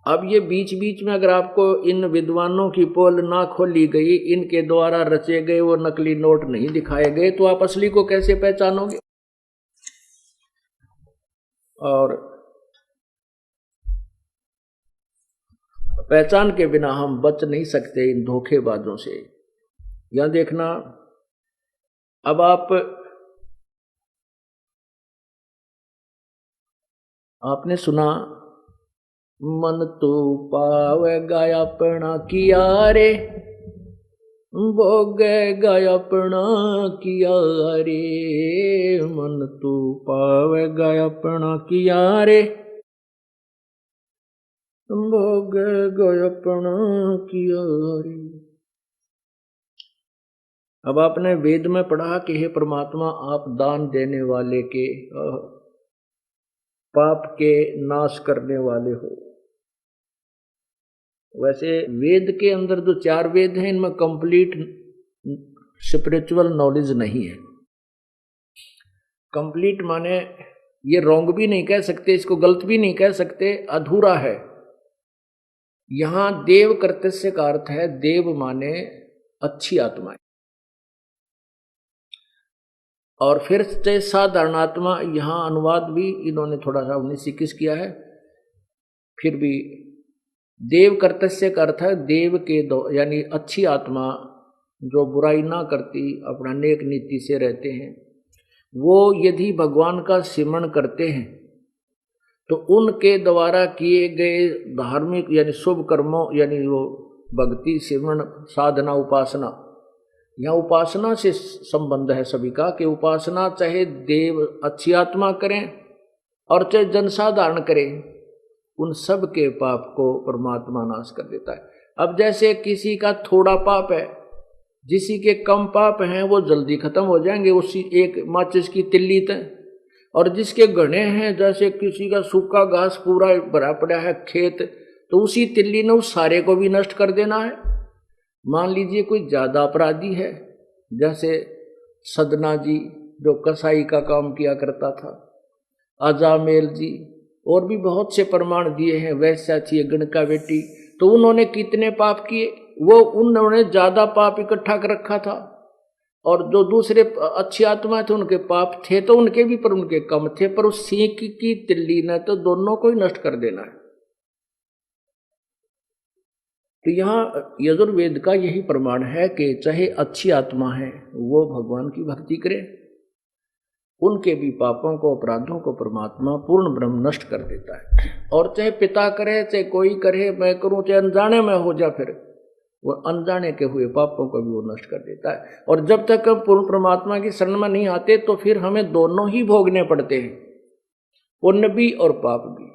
अब ये बीच बीच में अगर आपको इन विद्वानों की पोल ना खोली गई, इनके द्वारा रचे गए वो नकली नोट नहीं दिखाए गए, तो आप असली को कैसे पहचानोगे? और पहचान के बिना हम बच नहीं सकते इन धोखेबाजों से। यहां देखना, अब आपने सुना, मन तो पावेगा अपना किया रे, भोगेगा अपना किया रे, मन तो पावेगा अपना किया रे, भोगेगा अपना किया रे। अब आपने वेद में पढ़ा कि हे परमात्मा, आप दान देने वाले के, पाप के नाश करने वाले हो। वैसे वेद के अंदर जो 4 वेद हैं, इनमें कंप्लीट स्पिरिचुअल नॉलेज नहीं है। कंप्लीट माने ये रॉन्ग भी नहीं कह सकते, इसको गलत भी नहीं कह सकते, अधूरा है। यहां देव कर्तस्य का अर्थ है, देव माने अच्छी आत्माएं, और फिर से साधारण आत्मा, यहां अनुवाद भी इन्होंने थोड़ा सा 19-21 किया है। फिर भी देव कर्तस्य का अर्थ है देव के दो, यानी अच्छी आत्मा जो बुराई ना करती, अपना नेक नीति से रहते हैं, वो यदि भगवान का सिमरण करते हैं तो उनके द्वारा किए गए धार्मिक यानी शुभ कर्मों, यानी वो भक्ति, सिमरण, साधना, उपासना, यहाँ उपासना से संबंध है सभी का, कि उपासना चाहे देव अच्छी आत्मा करें और चाहे जनसाधारण करें, उन सब के पाप को परमात्मा नाश कर देता है। अब जैसे किसी का थोड़ा पाप है, जिसी के कम पाप हैं वो जल्दी खत्म हो जाएंगे उसी एक माचिस की तिल्ली तक, और जिसके घने हैं, जैसे किसी का सूखा घास पूरा भरा पड़ा है खेत, तो उसी तिल्ली ने उस सारे को भी नष्ट कर देना है। मान लीजिए कोई ज्यादा अपराधी है, जैसे सदना जी जो कसाई का काम किया करता था, अजामेल जी, और भी बहुत से प्रमाण दिए हैं, वैसा थी गणका बेटी, तो उन्होंने कितने पाप किए, वो उन्होंने ज्यादा पाप इकट्ठा कर रखा था, और जो दूसरे अच्छी आत्मा थे उनके पाप थे तो उनके भी, पर उनके कम थे, पर उस सींक की तिल्ली ने तो दोनों को ही नष्ट कर देना है। तो यहाँ यजुर्वेद का यही प्रमाण है कि चाहे अच्छी आत्मा है वो भगवान की भक्ति करे, उनके भी पापों को, अपराधों को परमात्मा पूर्ण ब्रह्म नष्ट कर देता है। और चाहे पिता करे, चाहे कोई करे, मैं करूं, चाहे अनजाने में हो जा, फिर वो अनजाने के हुए पापों को भी वो नष्ट कर देता है। और जब तक हम पूर्ण परमात्मा की शरण में नहीं आते तो फिर हमें दोनों ही भोगने पड़ते हैं, पुण्य भी और पाप भी।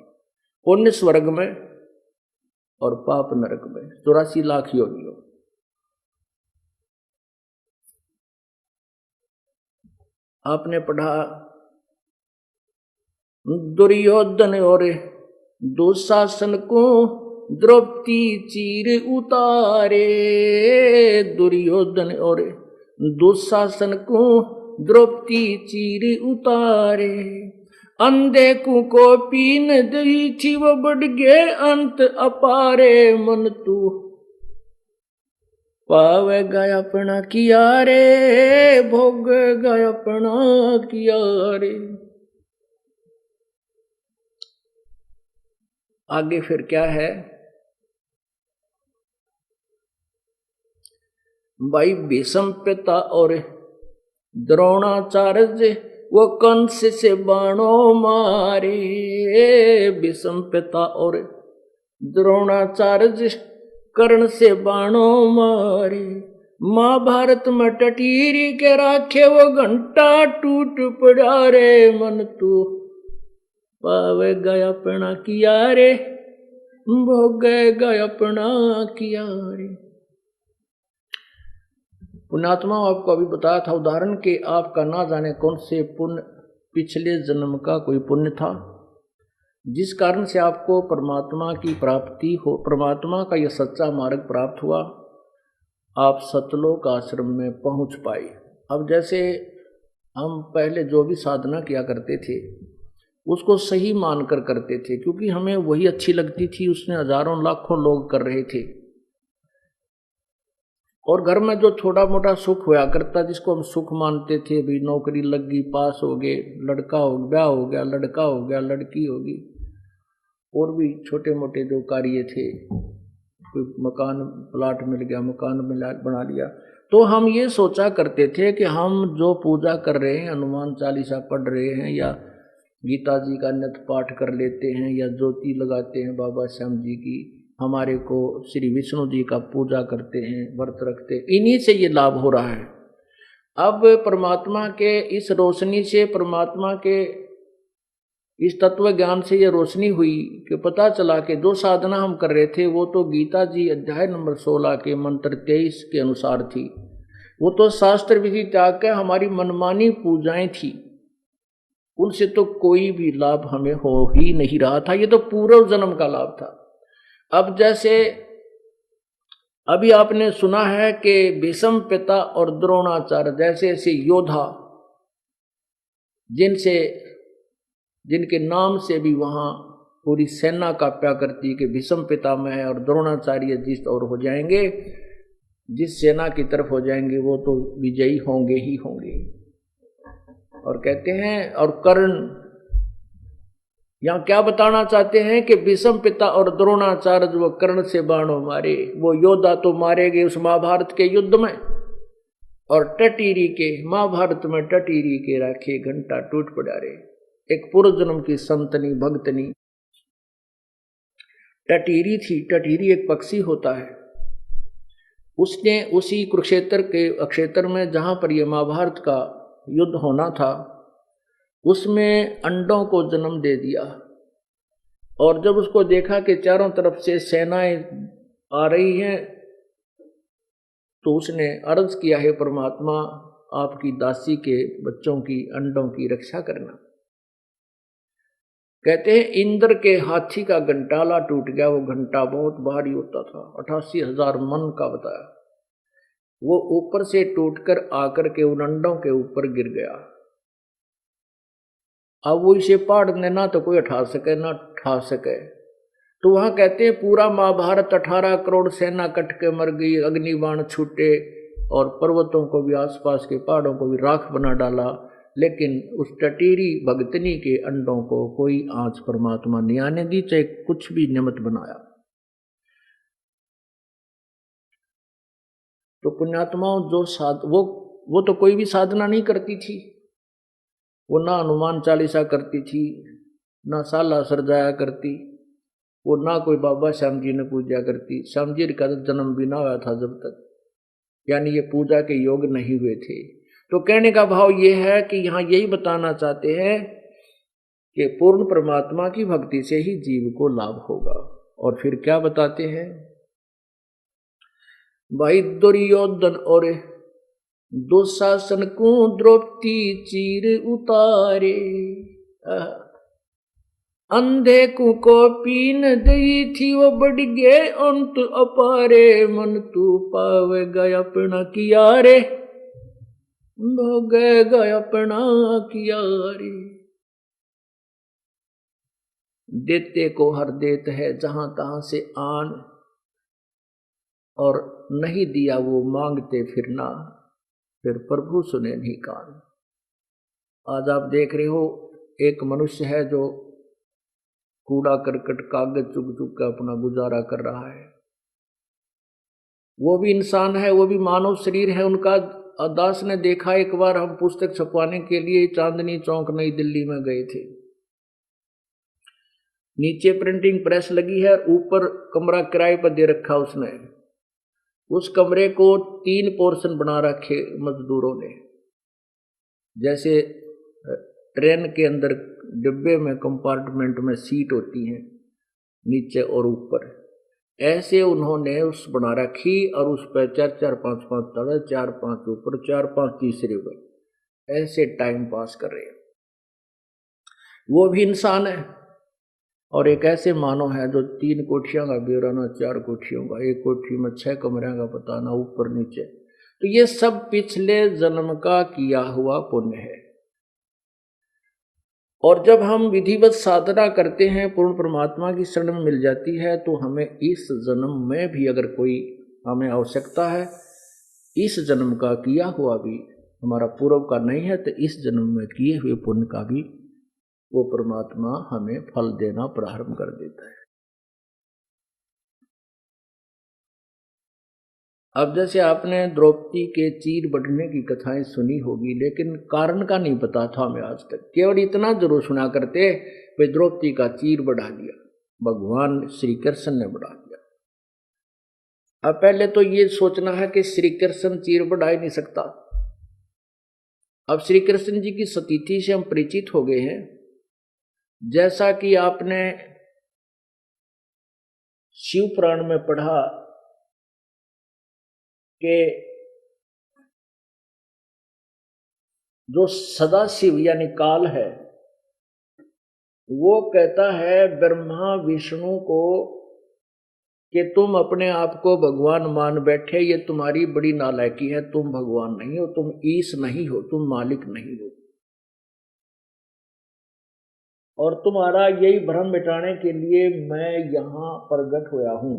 पुण्य स्वर्ग में और पाप नरक में, 84 लाख योनियों। आपने पढ़ा, दुर्योधन और दुशासन को द्रौपदी चीर उतारे, दुर्योधन और दुशासन को द्रौपदी चीर उतारे, अंधे को पीन दी थी वो बढ़ गए अंत अपारे, मन तू पावेगा अपना किया रे, भोगेगा अपना किया रे। आगे फिर क्या है भाई, भीष्म पिता और द्रोणाचार्य वो कंस से बाणों मारे, भीष्म पिता और द्रोणाचार्य कर्ण से बाणों मारे, महाभारत में टटीरी के राखे वो घंटा टूट पड़ा रे, मन तू पावेगा अपना किया रे, भोगेगा अपना किया रे। पुण्यात्मा आपको अभी बताया था उदाहरण कि आपका ना जाने कौन से पुण्य, पिछले जन्म का कोई पुण्य था जिस कारण से आपको परमात्मा की प्राप्ति हो, परमात्मा का यह सच्चा मार्ग प्राप्त हुआ, आप सतलोक आश्रम में पहुंच पाए। अब जैसे हम पहले जो भी साधना किया करते थे उसको सही मानकर करते थे, क्योंकि हमें वही अच्छी लगती थी, उसने हजारों लाखों लोग कर रहे थे। और घर में जो छोटा मोटा सुख होया करता, जिसको हम सुख मानते थे, भी नौकरी लग गई, पास हो गए, लड़का हो ब्याह हो गया, लड़का हो गया, लड़की होगी, और भी छोटे मोटे जो कार्य थे, कोई मकान प्लाट मिल गया, मकान बना लिया, तो हम ये सोचा करते थे कि हम जो पूजा कर रहे हैं, हनुमान चालीसा पढ़ रहे हैं, या गीता जी का नित्य पाठ कर लेते हैं, या ज्योति लगाते हैं बाबा श्याम जी की, हमारे को श्री विष्णु जी का पूजा करते हैं, व्रत रखते हैं, इन्हीं से ये लाभ हो रहा है। अब परमात्मा के इस रोशनी से, परमात्मा के इस तत्व ज्ञान से ये रोशनी हुई कि पता चला कि जो साधना हम कर रहे थे वो तो गीता जी अध्याय नंबर 16 के मंत्र 23 के अनुसार थी, वो तो शास्त्र विधि त्याग कर हमारी मनमानी पूजाएं थी, उनसे तो कोई भी लाभ हमें हो ही नहीं रहा था, ये तो पूर्व जन्म का लाभ था। अब जैसे अभी आपने सुना है कि भीष्म पिता और द्रोणाचार्य जैसे ऐसे योद्धा, जिनके नाम से भी वहां पूरी सेना कांपा करती है कि भीष्म पितामह है और द्रोणाचार्य जिस और हो जाएंगे, जिस सेना की तरफ हो जाएंगे वो तो विजयी होंगे ही होंगे। और कहते हैं, और कर्ण यहाँ क्या बताना चाहते हैं कि भीष्म पिता और द्रोणाचार्य जो कर्ण से बाणों मारे, वो योद्धा तो मारे गए उस महाभारत के युद्ध में, और टटीरी के महाभारत में टटीरी के राखे घंटा टूट पड़ा रे। एक पूर्व जन्म की संतनी भक्तनी टटीरी थी, टटीरी एक पक्षी होता है, उसने उसी कुरुक्षेत्र के अक्षेत्र में जहां पर यह महाभारत का युद्ध होना था, उसमें अंडों को जन्म दे दिया। और जब उसको देखा कि चारों तरफ से सेनाएं आ रही हैं, तो उसने अर्ज किया, है परमात्मा आपकी दासी के बच्चों की अंडों की रक्षा करना। कहते हैं इंद्र के हाथी का घंटाला टूट गया, वो घंटा बहुत भारी होता था, 88,000 मन का बताया, वो ऊपर से टूटकर आकर के उन अंडों के ऊपर गिर गया। अब वो इसे पाड़ने ना तो कोई उठा सके ना उठा सके, तो वहां कहते हैं पूरा महाभारत 18 करोड़ सेना कट के मर गई, अग्निबाण छूटे और पर्वतों को भी, आसपास के पहाड़ों को भी राख बना डाला, लेकिन उस टटीरी भगतनी के अंडों को कोई आंच परमात्मा नहीं आने दी, चाहे कुछ भी निमित्त बनाया। तो पुण्यात्माओं जो वो तो कोई भी साधना नहीं करती थी, वो ना हनुमान चालीसा करती थी, ना साला सरजाया करती, वो ना कोई बाबा श्याम जी ने पूजा करती, श्याम जी का जन्म भी ना हुआ था जब तक, यानी ये पूजा के योग नहीं हुए थे। तो कहने का भाव ये है कि यहाँ यही बताना चाहते हैं कि पूर्ण परमात्मा की भक्ति से ही जीव को लाभ होगा। और फिर क्या बताते हैं भाई, दुर्योधन और दुशासन को द्रौपदी चीर उतारे, अंधे को पीन गई थी वो बढ़ गए अंत अपारे, मन तू पावेगा अपना किया रे, भोगेगा अपना किया रे। देते को हर देत है जहां तहां से आन, और नहीं दिया वो मांगते फिरना, फिर प्रभु सुने नहीं कान। आज आप देख रहे हो एक मनुष्य है जो कूड़ा करकट कागज चुग चुग कर अपना गुजारा कर रहा है, वो भी इंसान है, वो भी मानव शरीर है उनका। दास ने देखा, एक बार हम पुस्तक छपवाने के लिए चांदनी चौक नई दिल्ली में गए थे, नीचे प्रिंटिंग प्रेस लगी है, ऊपर कमरा किराए पर दे रखा उसने, उस कमरे को 3 पोर्शन बना रखे मजदूरों ने, जैसे ट्रेन के अंदर डिब्बे में कंपार्टमेंट में सीट होती हैं नीचे और ऊपर, ऐसे उन्होंने उस बना रखी, और उस पर 4-4, 5-5 तड़े, 4-5 ऊपर, 4-5 तीसरे पर, ऐसे टाइम पास कर रहे हैं। वो भी इंसान है, और एक ऐसे मानव है जो 3 कोठियों का ब्यौरा, ना 4 कोठियों का, एक कोठी में 6 कमरों का पता, ना ऊपर नीचे। तो ये सब पिछले जन्म का किया हुआ पुण्य है। और जब हम विधिवत साधना करते हैं, पूर्ण परमात्मा की शरण में मिल जाती है, तो हमें इस जन्म में भी अगर कोई हमें आवश्यकता है, इस जन्म का किया हुआ भी हमारा पूर्व का नहीं है, तो इस जन्म में किए हुए पुण्य का भी वो परमात्मा हमें फल देना प्रारंभ कर देता है। अब जैसे आपने द्रौपदी के चीर बढ़ने की कथाएं सुनी होगी, लेकिन कारण का नहीं पता था हमें आज तक। केवल इतना जरूर सुना करते वे द्रौपदी का चीर बढ़ा दिया, भगवान श्री कृष्ण ने बढ़ा दिया। अब पहले तो ये सोचना है कि श्री कृष्ण चीर बढ़ा ही नहीं सकता। अब श्री कृष्ण जी की स्थिति से हम परिचित हो गए हैं। जैसा कि आपने शिव पुराण में पढ़ा कि जो सदाशिव यानी काल है, वो कहता है ब्रह्मा विष्णु को कि तुम अपने आप को भगवान मान बैठे, ये तुम्हारी बड़ी नालायकी है, तुम भगवान नहीं हो, तुम ईश नहीं हो, तुम मालिक नहीं हो, और तुम्हारा यही भ्रम मिटाने के लिए मैं यहां प्रकट हुआ हूं।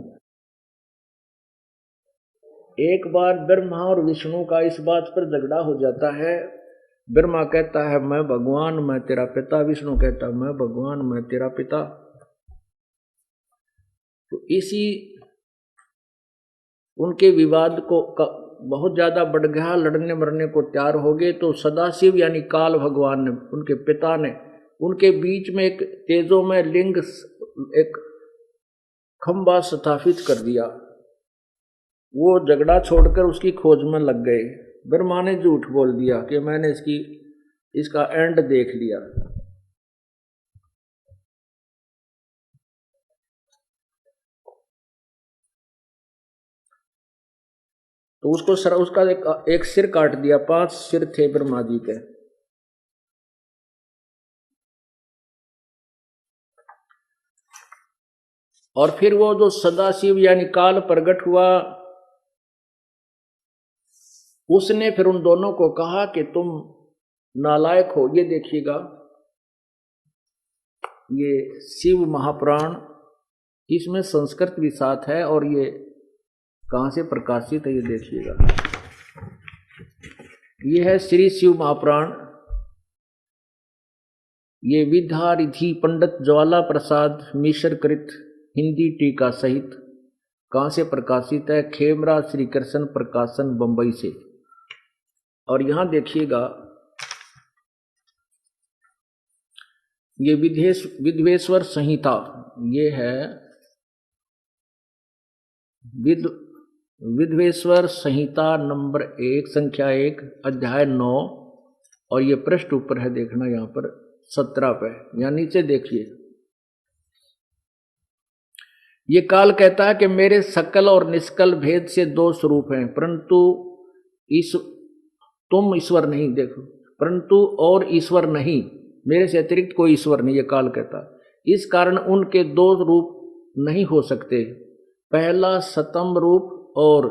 एक बार ब्रह्मा और विष्णु का इस बात पर झगड़ा हो जाता है। ब्रह्मा कहता है मैं भगवान, मैं तेरा पिता। विष्णु कहता है मैं भगवान, मैं तेरा पिता। तो इसी उनके विवाद को बहुत ज्यादा बढ़ गया, लड़ने मरने को तैयार हो गए। तो सदाशिव यानी काल भगवान ने, उनके पिता ने, उनके बीच में एक तेजो में लिंग, एक खंबा स्थापित कर दिया। वो झगड़ा छोड़कर उसकी खोज में लग गए। ब्रह्मा ने झूठ बोल दिया कि मैंने इसका एंड देख लिया। तो उसका एक सिर काट दिया। 5 सिर थे ब्रह्मा जी के। और फिर वो जो सदाशिव यानी काल प्रकट हुआ, उसने फिर उन दोनों को कहा कि तुम नालायक हो। ये देखिएगा, ये शिव महापुराण, इसमें संस्कृत भी साथ है, और ये कहाँ से प्रकाशित है ये देखिएगा। ये है श्री शिव महापुराण। ये विद्यारिधि पंडित ज्वाला प्रसाद मिश्र कृत हिंदी टीका सहित कहाँ से प्रकाशित है? खेमरा श्री कृष्ण प्रकाशन बंबई से। और यहां देखिएगा, ये विद्वेश्वर संहिता, ये है विद्वेश्वर संहिता नंबर 1, संख्या 1, अध्याय 9, और ये पृष्ठ ऊपर है, देखना यहां पर 17 पे, या नीचे देखिए। ये काल कहता है कि मेरे सकल और निष्कल भेद से 2 स्वरूप हैं, परंतु तुम ईश्वर नहीं, देखो, परंतु और ईश्वर नहीं, मेरे से अतिरिक्त कोई ईश्वर नहीं, ये काल कहता। इस कारण उनके 2 रूप नहीं हो सकते। पहला सतम रूप और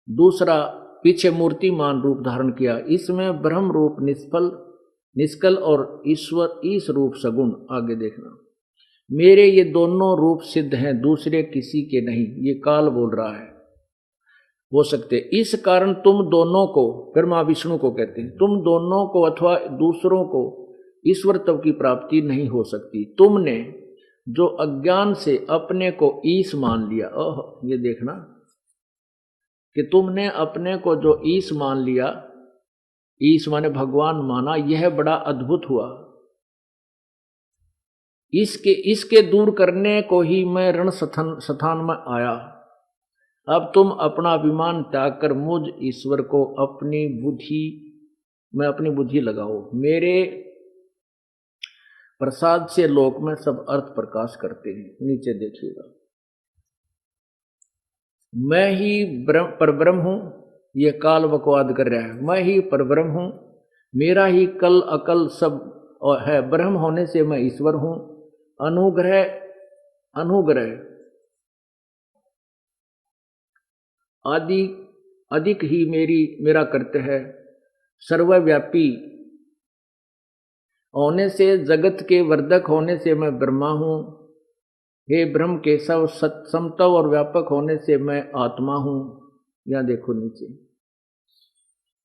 दूसरा पीछे मूर्तिमान रूप धारण किया। इसमें ब्रह्म रूप निष्कल और ईश्वर ईश रूप सगुण। आगे देखना, मेरे ये दोनों रूप सिद्ध हैं, दूसरे किसी के नहीं। ये काल बोल रहा है, हो सकते। इस कारण तुम दोनों को, ब्रह्मा विष्णु को कहते हैं, तुम दोनों को अथवा दूसरों को ईश्वर तब की प्राप्ति नहीं हो सकती। तुमने जो अज्ञान से अपने को ईश मान लिया, ओह, ये देखना कि तुमने अपने को जो ईश मान लिया, ईश माने भगवान माना, यह बड़ा अद्भुत हुआ। इसके दूर करने को ही मैं रण स्थान में आया। अब तुम अपना अभिमान त्याग कर मुझ ईश्वर को अपनी बुद्धि लगाओ। मेरे प्रसाद से लोक में सब अर्थ प्रकाश करते हैं। नीचे देखिएगा, मैं ही परब्रह्म हूं। ये काल बकवाद कर रहा है, मैं ही परब्रह्म हूं, मेरा ही कल अकल सब है। ब्रह्म होने से मैं ईश्वर हूं। अनुग्रह आदि अधिक ही मेरा कर्तव्य है। सर्वव्यापी होने से जगत के वर्धक होने से मैं ब्रह्मा हूँ। हे ब्रह्म केशव समतव और व्यापक होने से मैं आत्मा हूँ। यहाँ देखो नीचे,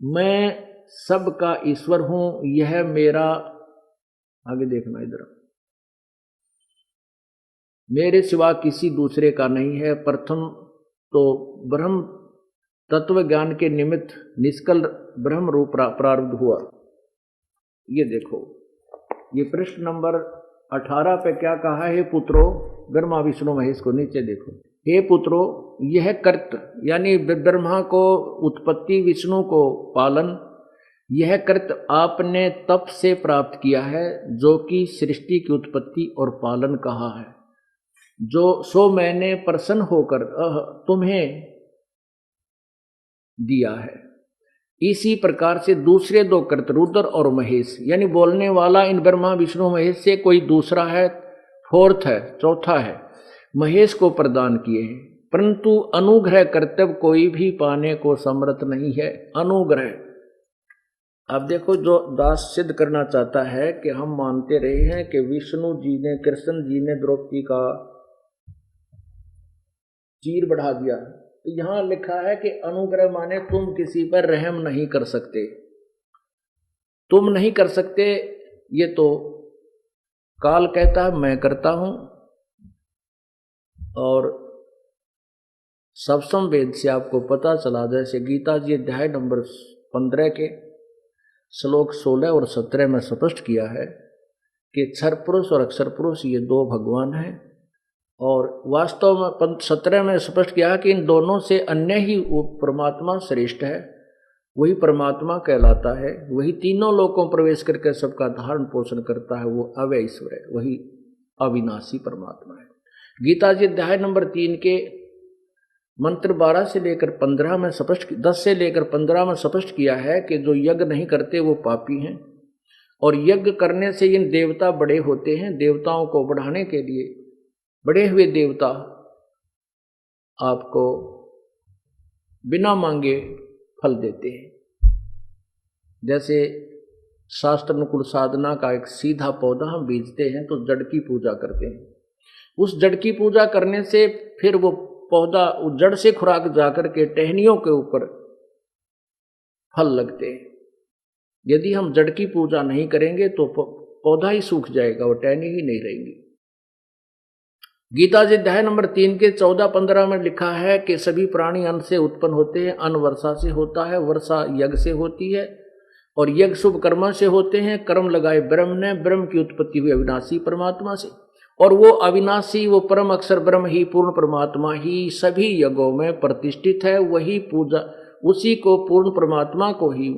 मैं सबका ईश्वर हूँ, यह मेरा, आगे देखना इधर, मेरे सिवा किसी दूसरे का नहीं है। प्रथम तो ब्रह्म तत्व ज्ञान के निमित्त निष्कल ब्रह्म रूप प्रारब्ध हुआ। ये देखो, ये प्रश्न नंबर 18 पे क्या कहा है? पुत्रो, ब्रह्मा विष्णु महेश को नीचे देखो। हे पुत्रो, यह कर्त यानी ब्रह्मा को उत्पत्ति, विष्णु को पालन, यह कर्त आपने तप से प्राप्त किया है, जो कि सृष्टि की उत्पत्ति और पालन कहा है। जो सो मैंने प्रसन्न होकर तुम्हें दिया है। इसी प्रकार से दूसरे दो कर्त रुद्र और महेश, यानी बोलने वाला इन ब्रह्मा विष्णु महेश से कोई दूसरा है, फोर्थ है, चौथा है, महेश को प्रदान किए हैं। परंतु अनुग्रह कर्तव्य कोई भी पाने को समर्थ नहीं है। अनुग्रह, अब देखो, जो दास सिद्ध करना चाहता है कि हम मानते रहे हैं कि विष्णु जी ने, कृष्ण जी ने द्रौपदी का चीर बढ़ा दिया, तो यहां लिखा है कि अनुग्रह माने तुम किसी पर रहम नहीं कर सकते, तुम नहीं कर सकते। ये तो काल कहता है मैं करता हूं, और सप्तम वेद से आपको पता चला, जैसे गीता जी अध्याय नंबर 15 के श्लोक 16 और 17 में स्पष्ट किया है कि क्षर पुरुष और अक्षर पुरुष ये दो भगवान हैं, और वास्तव में 17 में स्पष्ट किया कि इन दोनों से अन्य ही वो परमात्मा श्रेष्ठ है, वही परमात्मा कहलाता है, वही तीनों लोकों प्रवेश करके सबका धारण पोषण करता है, वो अव्यय ईश्वर है, वही अविनाशी परमात्मा है। गीता जी अध्याय नंबर 3 के मंत्र 12 से लेकर 15 में स्पष्ट, 10 से लेकर 15 में स्पष्ट किया है कि जो यज्ञ नहीं करते वो पापी हैं, और यज्ञ करने से इन देवता बड़े होते हैं। देवताओं को बढ़ाने के लिए बड़े हुए देवता आपको बिना मांगे फल देते हैं। जैसे शास्त्र अनुकूल साधना का एक सीधा पौधा हम बीजते हैं तो जड़ की पूजा करते हैं, उस जड़ की पूजा करने से फिर वो पौधा उस जड़ से खुराक जाकर के टहनियों के ऊपर फल लगते हैं। यदि हम जड़ की पूजा नहीं करेंगे तो पौधा ही सूख जाएगा, वो टहनी ही नहीं रहेंगी। गीता जी अध्याय नंबर 3 के 14-15 में लिखा है कि सभी प्राणी अन्न से उत्पन्न होते हैं, अन्न वर्षा से होता है, वर्षा यज्ञ से होती है, और यज्ञ शुभ कर्म से होते हैं। कर्म लगाए ब्रह्म ने, ब्रह्म की उत्पत्ति हुई अविनाशी परमात्मा से, और वो अविनाशी, वो परम अक्षर ब्रह्म ही, पूर्ण परमात्मा ही सभी यज्ञों में प्रतिष्ठित है। वही पूजा, उसी को पूर्ण परमात्मा को ही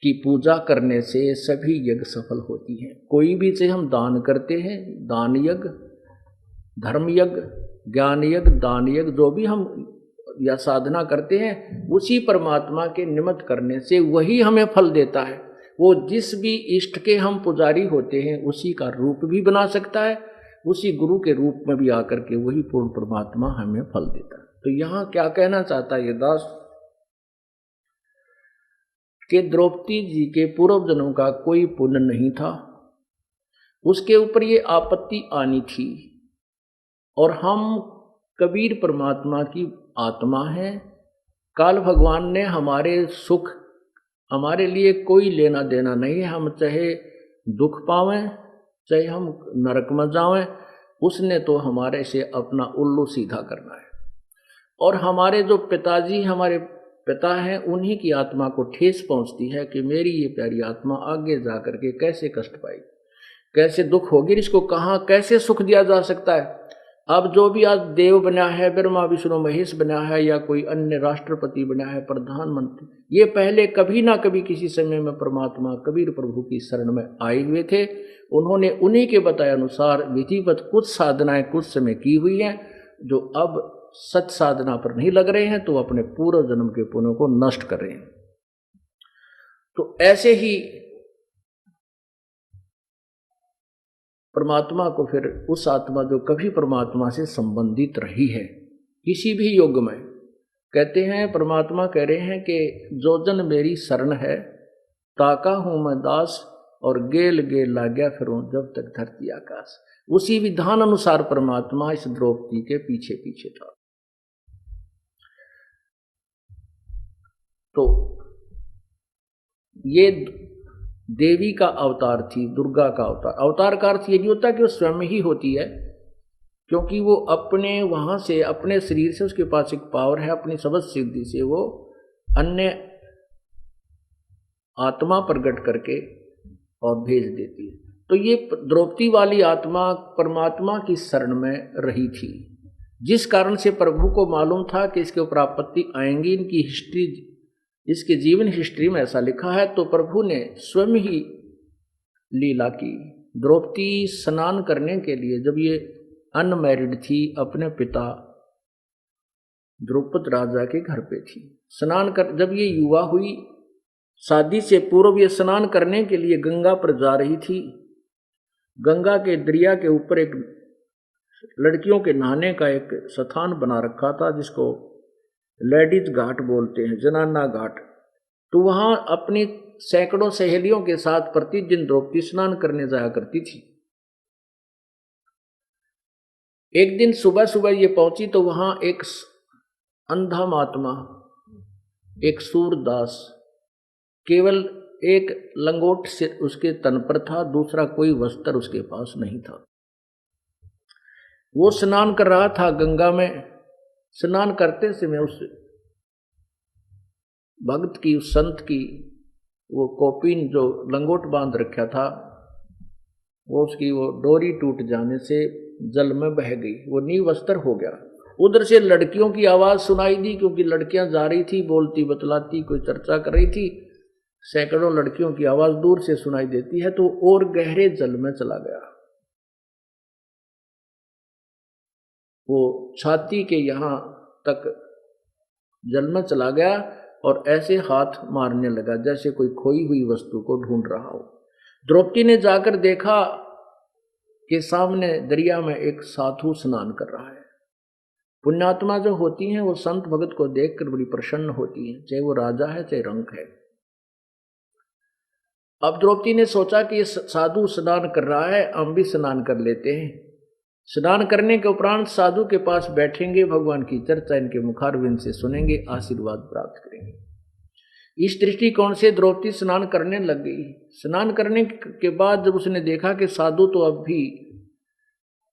की पूजा करने से सभी यज्ञ सफल होती हैं। कोई भी चीज हम दान करते हैं, दान यज्ञ, धर्म यज्ञ, ज्ञान यज्ञ, दान यज्ञ, जो भी हम या साधना करते हैं, उसी परमात्मा के निमित्त करने से वही हमें फल देता है। वो जिस भी इष्ट के हम पुजारी होते हैं उसी का रूप भी बना सकता है, उसी गुरु के रूप में भी आकर के वही पूर्ण परमात्मा हमें फल देता है। तो यहाँ क्या कहना चाहता है ये दास कि द्रौपदी जी के पूर्व जन्म का कोई पुण्य नहीं था, उसके ऊपर ये आपत्ति आनी थी, और हम कबीर परमात्मा की आत्मा हैं। काल भगवान ने हमारे सुख, हमारे लिए कोई लेना देना नहीं है। हम चाहे दुख पावें, चाहे हम नरक में जावें, उसने तो हमारे से अपना उल्लू सीधा करना है। और हमारे जो पिताजी, हमारे पिता हैं, उन्हीं की आत्मा को ठेस पहुंचती है कि मेरी ये प्यारी आत्मा आगे जा करके कैसे कष्ट पाएगी, कैसे दुख होगी, इसको कहाँ कैसे सुख दिया जा सकता है। अब जो भी आज देव बना है, ब्रह्मा विष्णु महेश बना है, या कोई अन्य राष्ट्रपति बना है, प्रधानमंत्री, ये पहले कभी ना कभी किसी समय में परमात्मा कबीर प्रभु की शरण में आए हुए थे। उन्होंने उन्हीं के बताए अनुसार विधिवत कुछ साधनाएं कुछ समय की हुई हैं, जो अब सच साधना पर नहीं लग रहे हैं, तो अपने पूर्व जन्म के पुण्यों को नष्ट कर रहे हैं। तो ऐसे ही परमात्मा को फिर उस आत्मा जो कभी परमात्मा से संबंधित रही है किसी भी युग में, कहते हैं, परमात्मा कह रहे हैं कि जो जन मेरी शरण है, ताका हूं मैं दास, और गेल गेल ला गया फिर जब तक धरती आकाश। उसी विधान अनुसार परमात्मा इस द्रौपदी के पीछे पीछे था। तो ये देवी का अवतार थी, दुर्गा का अवतार। अवतार का अर्थ ये नहीं होता कि वो स्वयं ही होती है, क्योंकि वो अपने वहां से, अपने शरीर से उसके पास एक पावर है, अपनी सबद सिद्धि से वो अन्य आत्मा प्रकट करके और भेज देती है। तो ये द्रौपदी वाली आत्मा परमात्मा की शरण में रही थी, जिस कारण से प्रभु को मालूम था कि इसके ऊपर आपत्ति आएंगी। इनकी हिस्ट्री, इसके जीवन हिस्ट्री में ऐसा लिखा है। तो प्रभु ने स्वयं ही लीला की। द्रौपदी स्नान करने के लिए जब ये अनमैरिड थी, अपने पिता द्रुपद राजा के घर पे थी, स्नान कर, जब ये युवा हुई, शादी से पूर्व ये स्नान करने के लिए गंगा पर जा रही थी। गंगा के दरिया के ऊपर एक लड़कियों के नहाने का एक स्थान बना रखा था, जिसको लेडीज घाट बोलते हैं, जनाना घाट। तो वहां अपनी सैकड़ों सहेलियों के साथ प्रतिदिन द्रौपदी स्नान करने जाया करती थी। एक दिन सुबह सुबह ये पहुंची तो वहां एक अंधा महात्मा, एक सूरदास, केवल एक लंगोट से उसके तन पर था, दूसरा कोई वस्त्र उसके पास नहीं था। वो स्नान कर रहा था गंगा में। स्नान करते समय उस भक्त की, उस संत की वो कौपीन जो लंगोट बांध रखा था, वो उसकी वो डोरी टूट जाने से जल में बह गई, वो निवस्त्र हो गया। उधर से लड़कियों की आवाज सुनाई दी, क्योंकि लड़कियां जा रही थी, बोलती बतलाती, कोई चर्चा कर रही थी। सैकड़ों लड़कियों की आवाज दूर से सुनाई देती है, तो और गहरे जल में चला गया। वो छाती के यहां तक जल में चला गया और ऐसे हाथ मारने लगा जैसे कोई खोई हुई वस्तु को ढूंढ रहा हो। द्रौपदी ने जाकर देखा कि सामने दरिया में एक साधु स्नान कर रहा है। पुण्यात्मा जो होती हैं वो संत भगत को देखकर बड़ी प्रसन्न होती हैं, चाहे वो राजा है चाहे रंक है। अब द्रौपदी ने सोचा कि ये साधु स्नान कर रहा है, हम भी स्नान कर लेते हैं। स्नान करने के उपरांत साधु के पास बैठेंगे, भगवान की चर्चा इनके मुखारविंद से सुनेंगे, आशीर्वाद प्राप्त करेंगे। इस दृष्टिकोण से द्रौपदी स्नान करने लग गई। स्नान करने के बाद जब उसने देखा कि साधु तो अब भी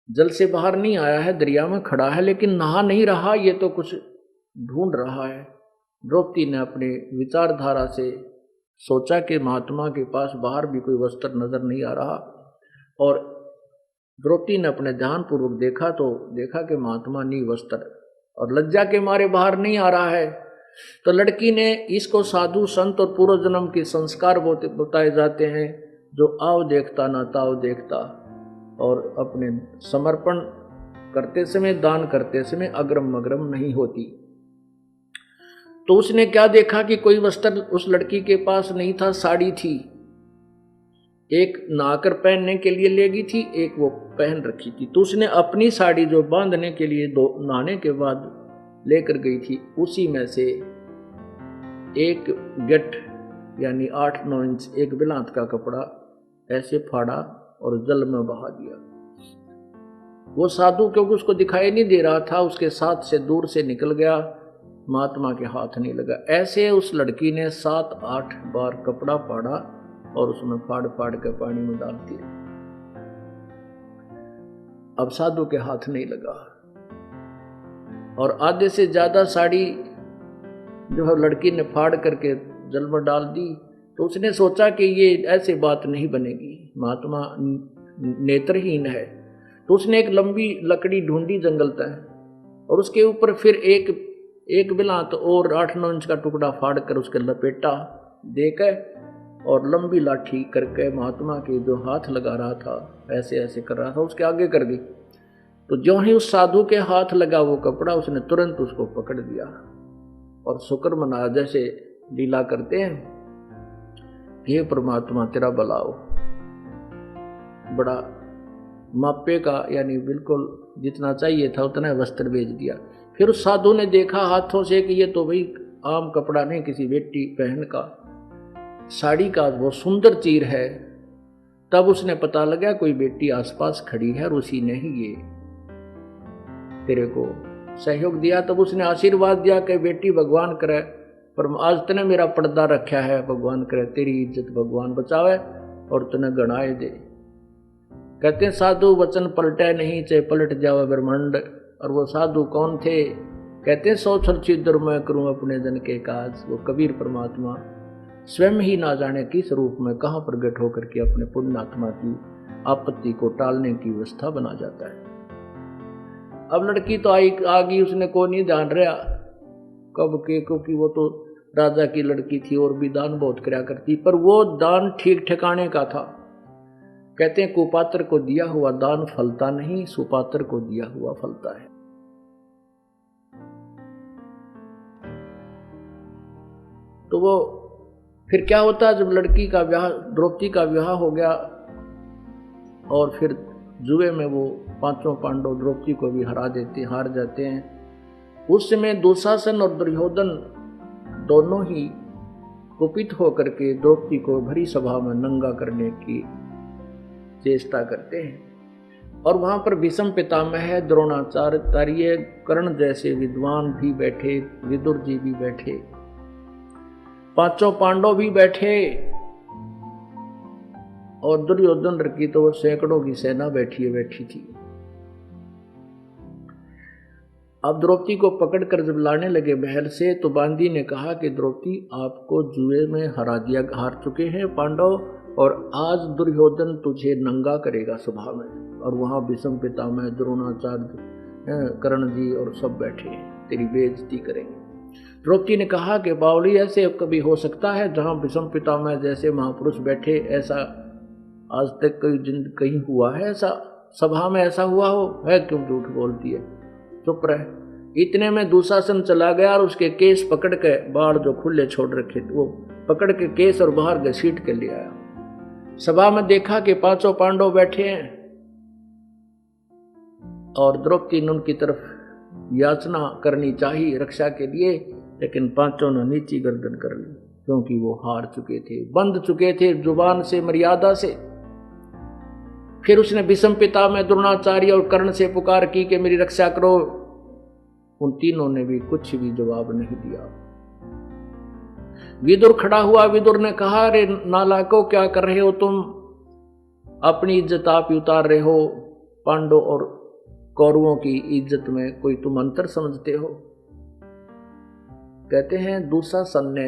जल से बाहर नहीं आया है, दरिया में खड़ा है, लेकिन नहा नहीं रहा, ये तो कुछ ढूंढ रहा है। द्रौपदी ने अपने विचारधारा से सोचा कि महात्मा के पास बाहर भी कोई वस्त्र नजर नहीं आ रहा, और द्रौपदी ने अपने ध्यान पूर्वक देखा तो देखा कि महात्मा निवस्त्र और लज्जा के मारे बाहर नहीं आ रहा है। तो लड़की ने, इसको साधु संत और पूर्व जन्म के संस्कार बताए जाते हैं, जो आव देखता ना ताव देखता, और अपने समर्पण करते समय, दान करते समय अग्रम मग्रम नहीं होती। तो उसने क्या देखा कि कोई वस्त्र उस लड़की के पास नहीं था, साड़ी थी, एक नहाकर पहनने के लिए ले गई थी, एक वो पहन रखी थी। तो उसने अपनी साड़ी जो बांधने के लिए नहाने के बाद लेकर गई थी, उसी में से एक गट यानी 8-9 इंच एक बिलात का कपड़ा ऐसे फाड़ा और जल में बहा दिया। वो साधु क्योंकि उसको दिखाई नहीं दे रहा था, उसके साथ से दूर से निकल गया, महात्मा के हाथ नहीं लगा। ऐसे उस लड़की ने 7-8 बार कपड़ा फाड़ा और उसमें फाड़ फाड़ के पानी में डाल दिया। अब साधु के हाथ नहीं लगा, और आधे से ज्यादा साड़ी जो है लड़की ने फाड़ करके जल में डाल दी। तो उसने सोचा कि ये ऐसे बात नहीं बनेगी, महात्मा नेत्रहीन है। तो उसने एक लंबी लकड़ी ढूंढी जंगल तक, और उसके ऊपर फिर एक बिलात और 8-9 इंच का टुकड़ा फाड़ कर उसके लपेटा देकर, और लंबी लाठी करके महात्मा के जो हाथ लगा रहा था, ऐसे ऐसे कर रहा था, उसके आगे कर दी। तो जो ही उस साधु के हाथ लगा वो कपड़ा, उसने तुरंत उसको पकड़ दिया और शुक्र मनाया, जैसे लीला करते हैं, हे परमात्मा तेरा भला हो। बड़ा मापे का, यानी बिल्कुल जितना चाहिए था उतना वस्त्र भेज दिया। फिर उस साधु ने देखा हाथों से कि ये तो भाई आम कपड़ा नहीं, किसी बेटी बहन का साड़ी का वो सुंदर चीर है, तब उसने पता लगा कोई बेटी आसपास खड़ी है और उसी ने ही ये तेरे को सहयोग दिया। तब उसने आशीर्वाद दिया कि बेटी भगवान करे, पर आज तने मेरा पर्दा रखा है, भगवान करे तेरी इज्जत भगवान बचावे और तने गणाए दे। कहते हैं साधु वचन पलटे नहीं, चाहे पलट जावे ब्रह्मांड। और वो साधु कौन थे? कहते हैं 100 छल छिद्र मैं करूं अपने जन के काज। वो कबीर परमात्मा स्वयं ही ना जाने किस रूप में कहाँ प्रकट होकर के अपने पुण्यात्मा की आपत्ति को टालने की व्यवस्था बना जाता है। अब लड़की तो आ गई, उसने को नहीं ध्यान रहा कब के, क्योंकि वो तो राजा की लड़की थी और भी दान बहुत कराया करती, पर वो दान ठीक ठिकाने का था। कहते हैं कुपात्र को दिया हुआ दान फलता नहीं, सुपात्र को दिया हुआ फलता है। तो वो फिर क्या होता जब लड़की का ब्याह, द्रौपदी का विवाह हो गया और फिर जुए में वो 5 पांडव द्रौपदी को भी हार जाते हैं। उस समय दुशासन और दुर्योधन दोनों ही कुपित होकर के द्रौपदी को भरी सभा में नंगा करने की चेष्टा करते हैं। और वहां पर भीष्म पितामह, द्रोणाचार्य, कर्ण जैसे विद्वान भी बैठे, विदुर जी भी बैठे, 5 पांडव भी बैठे और दुर्योधन की तो सैकड़ों की सेना बैठी थी। अब द्रौपदी को पकड़कर जब लाने लगे महल से, तो बांदी ने कहा कि द्रौपदी आपको जुए में हार चुके हैं पांडव, और आज दुर्योधन तुझे नंगा करेगा सभा में। और वहां भीष्म पितामह, द्रोणाचार्य, कर्ण जी और सब बैठे हैं, तेरी बेइज्जती करेंगे। द्रौपदी ने कहा कि बावली ऐसे कभी हो सकता है जहां भीष्म पितामह जैसे महापुरुष बैठे, ऐसा आज तक कहीं हुआ है? ऐसा सभा में ऐसा हुआ हो? है क्यों झूठ बोलती है? चुप रहे। इतने में दुशासन चला गया और उसके केस पकड़ के, बाढ़ जो खुले छोड़ रखे वो पकड़ के केस और बाहर घसीट के ले आया। सभा में देखा कि 5 पांडव बैठे हैं और द्रौपदी ने उनकी तरफ याचना करनी चाहिए रक्षा के लिए, लेकिन 5 ने नीची गर्दन कर ली, क्योंकि वो हार चुके थे, बंध चुके थे जुबान से, मर्यादा से। फिर उसने भीष्म पितामह, द्रोणाचार्य और कर्ण से पुकार की कि मेरी रक्षा करो। उन तीनों ने भी कुछ भी जवाब नहीं दिया। विदुर खड़ा हुआ। विदुर ने कहा, अरे नालायकों, क्या कर रहे हो तुम? अपनी इज्जत आप ही उतार रहे हो, पांडव और कौरवों की इज्जत में कोई तुम अंतर समझते हो? कहते हैं दुशासन ने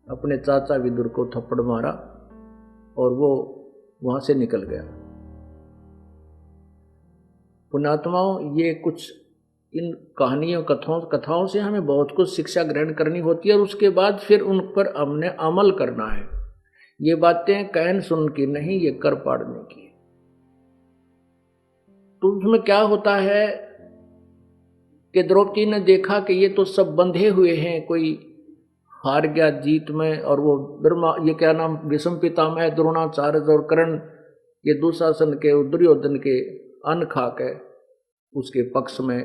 अपने चाचा विदुर को थप्पड़ मारा और वो वहां से निकल गया। पुण्यात्माओं, ये कुछ इन कहानियों कथाओं से हमें बहुत कुछ शिक्षा ग्रहण करनी होती है और उसके बाद फिर उन पर हमने अमल करना है। ये बातें कहन सुन की नहीं, ये कर पाड़ने की। तो उसमें क्या होता है कि द्रौपदी ने देखा कि ये तो सब बंधे हुए हैं, कोई हार गया जीत में, और वो ब्रह्मा, ये क्या नाम, भीष्म पितामह, द्रोणाचार्य और कर्ण, ये दुशासन के, दुर्योधन के अन्न खा के उसके पक्ष में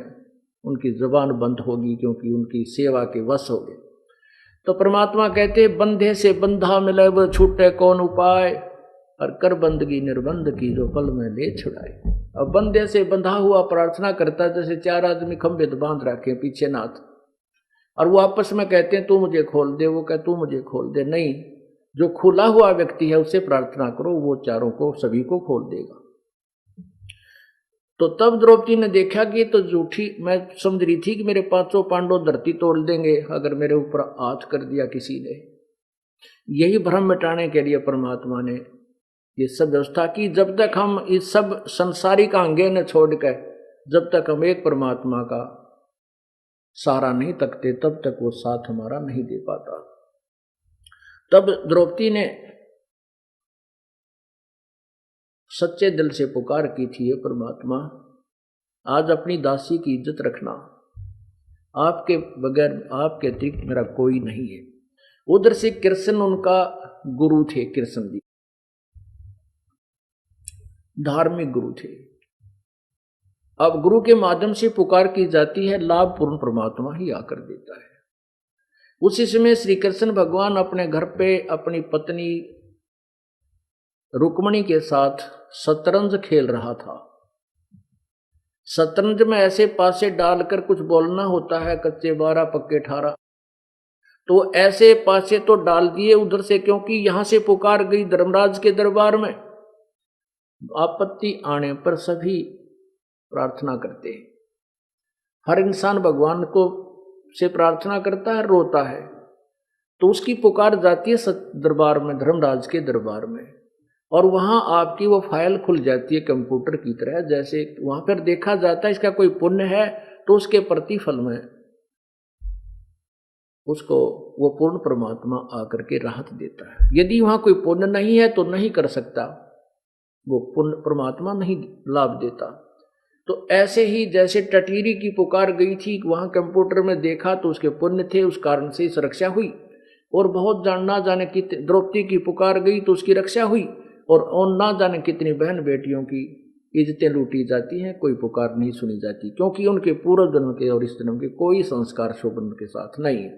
उनकी जुबान बंद होगी, क्योंकि उनकी सेवा के वश हो गए। तो परमात्मा कहते, बंधे से बंधा मिले वो छूटे कौन उपाय, और कर बंदगी निर्बंध की जो पल में ले छुड़ाए। अब बंधे से बंधा हुआ प्रार्थना करता है, जैसे 4 आदमी खंभे बांध रखे पीछे नाथ, और वो आपस में कहते हैं तू मुझे खोल दे, वो कहे तू मुझे खोल दे। नहीं, जो खुला हुआ व्यक्ति है उससे प्रार्थना करो, वो चारों को, सभी को खोल देगा। तो तब द्रौपदी ने देखा कि तो झूठी, मैं समझ रही थी कि मेरे 5 पांडव धरती तोड़ देंगे अगर मेरे ऊपर हाथ कर दिया किसी ने। यही भ्रम मिटाने के लिए परमात्मा ने ये सब व्यवस्था की। जब तक हम इस सब संसारिक आंगे न छोड़ कर, जब तक हम एक परमात्मा का सहारा नहीं तकते, तब तक वो साथ हमारा नहीं दे पाता। तब द्रौपदी ने सच्चे दिल से पुकार की थी, ये परमात्मा आज अपनी दासी की इज्जत रखना, आपके बगैर, आपके अतिरिक्त मेरा कोई नहीं है। उधर से कृष्ण उनका गुरु थे, कृष्ण जी धार्मिक गुरु थे। अब गुरु के माध्यम से पुकार की जाती है, लाभ पूर्ण परमात्मा ही आकर देता है। उसी समय श्री कृष्ण भगवान अपने घर पे अपनी पत्नी रुक्मणी के साथ शतरंज खेल रहा था। शतरंज में ऐसे पासे डालकर कुछ बोलना होता है, कच्चे 12 पक्के 18, तो ऐसे पासे तो डाल दिए उधर से, क्योंकि यहां से पुकार गई धर्मराज के दरबार में। आपत्ति आने पर सभी प्रार्थना करते हैं। हर इंसान भगवान को से प्रार्थना करता है, रोता है, तो उसकी पुकार जाती है दरबार में, धर्मराज के दरबार में, और वहां आपकी वो फाइल खुल जाती है कंप्यूटर की तरह। जैसे वहां पर देखा जाता है इसका कोई पुण्य है तो उसके प्रतिफल में उसको वो पूर्ण परमात्मा आकर के राहत देता है। यदि वहां कोई पुण्य नहीं है तो नहीं कर सकता, वो पुण्य परमात्मा नहीं लाभ देता। तो ऐसे ही जैसे टटीरी की पुकार गई थी, वहां कंप्यूटर में देखा तो उसके पुण्य थे, उस कारण से इस रक्षा हुई। और बहुत ना जाने कि द्रौपदी की पुकार गई तो उसकी रक्षा हुई, और ना जाने कितनी बहन बेटियों की इज्जतें लूटी जाती हैं, कोई पुकार नहीं सुनी जाती, क्योंकि उनके पूर्व जन्म के और इस जन्म के कोई संस्कार शोभन के साथ नहीं है।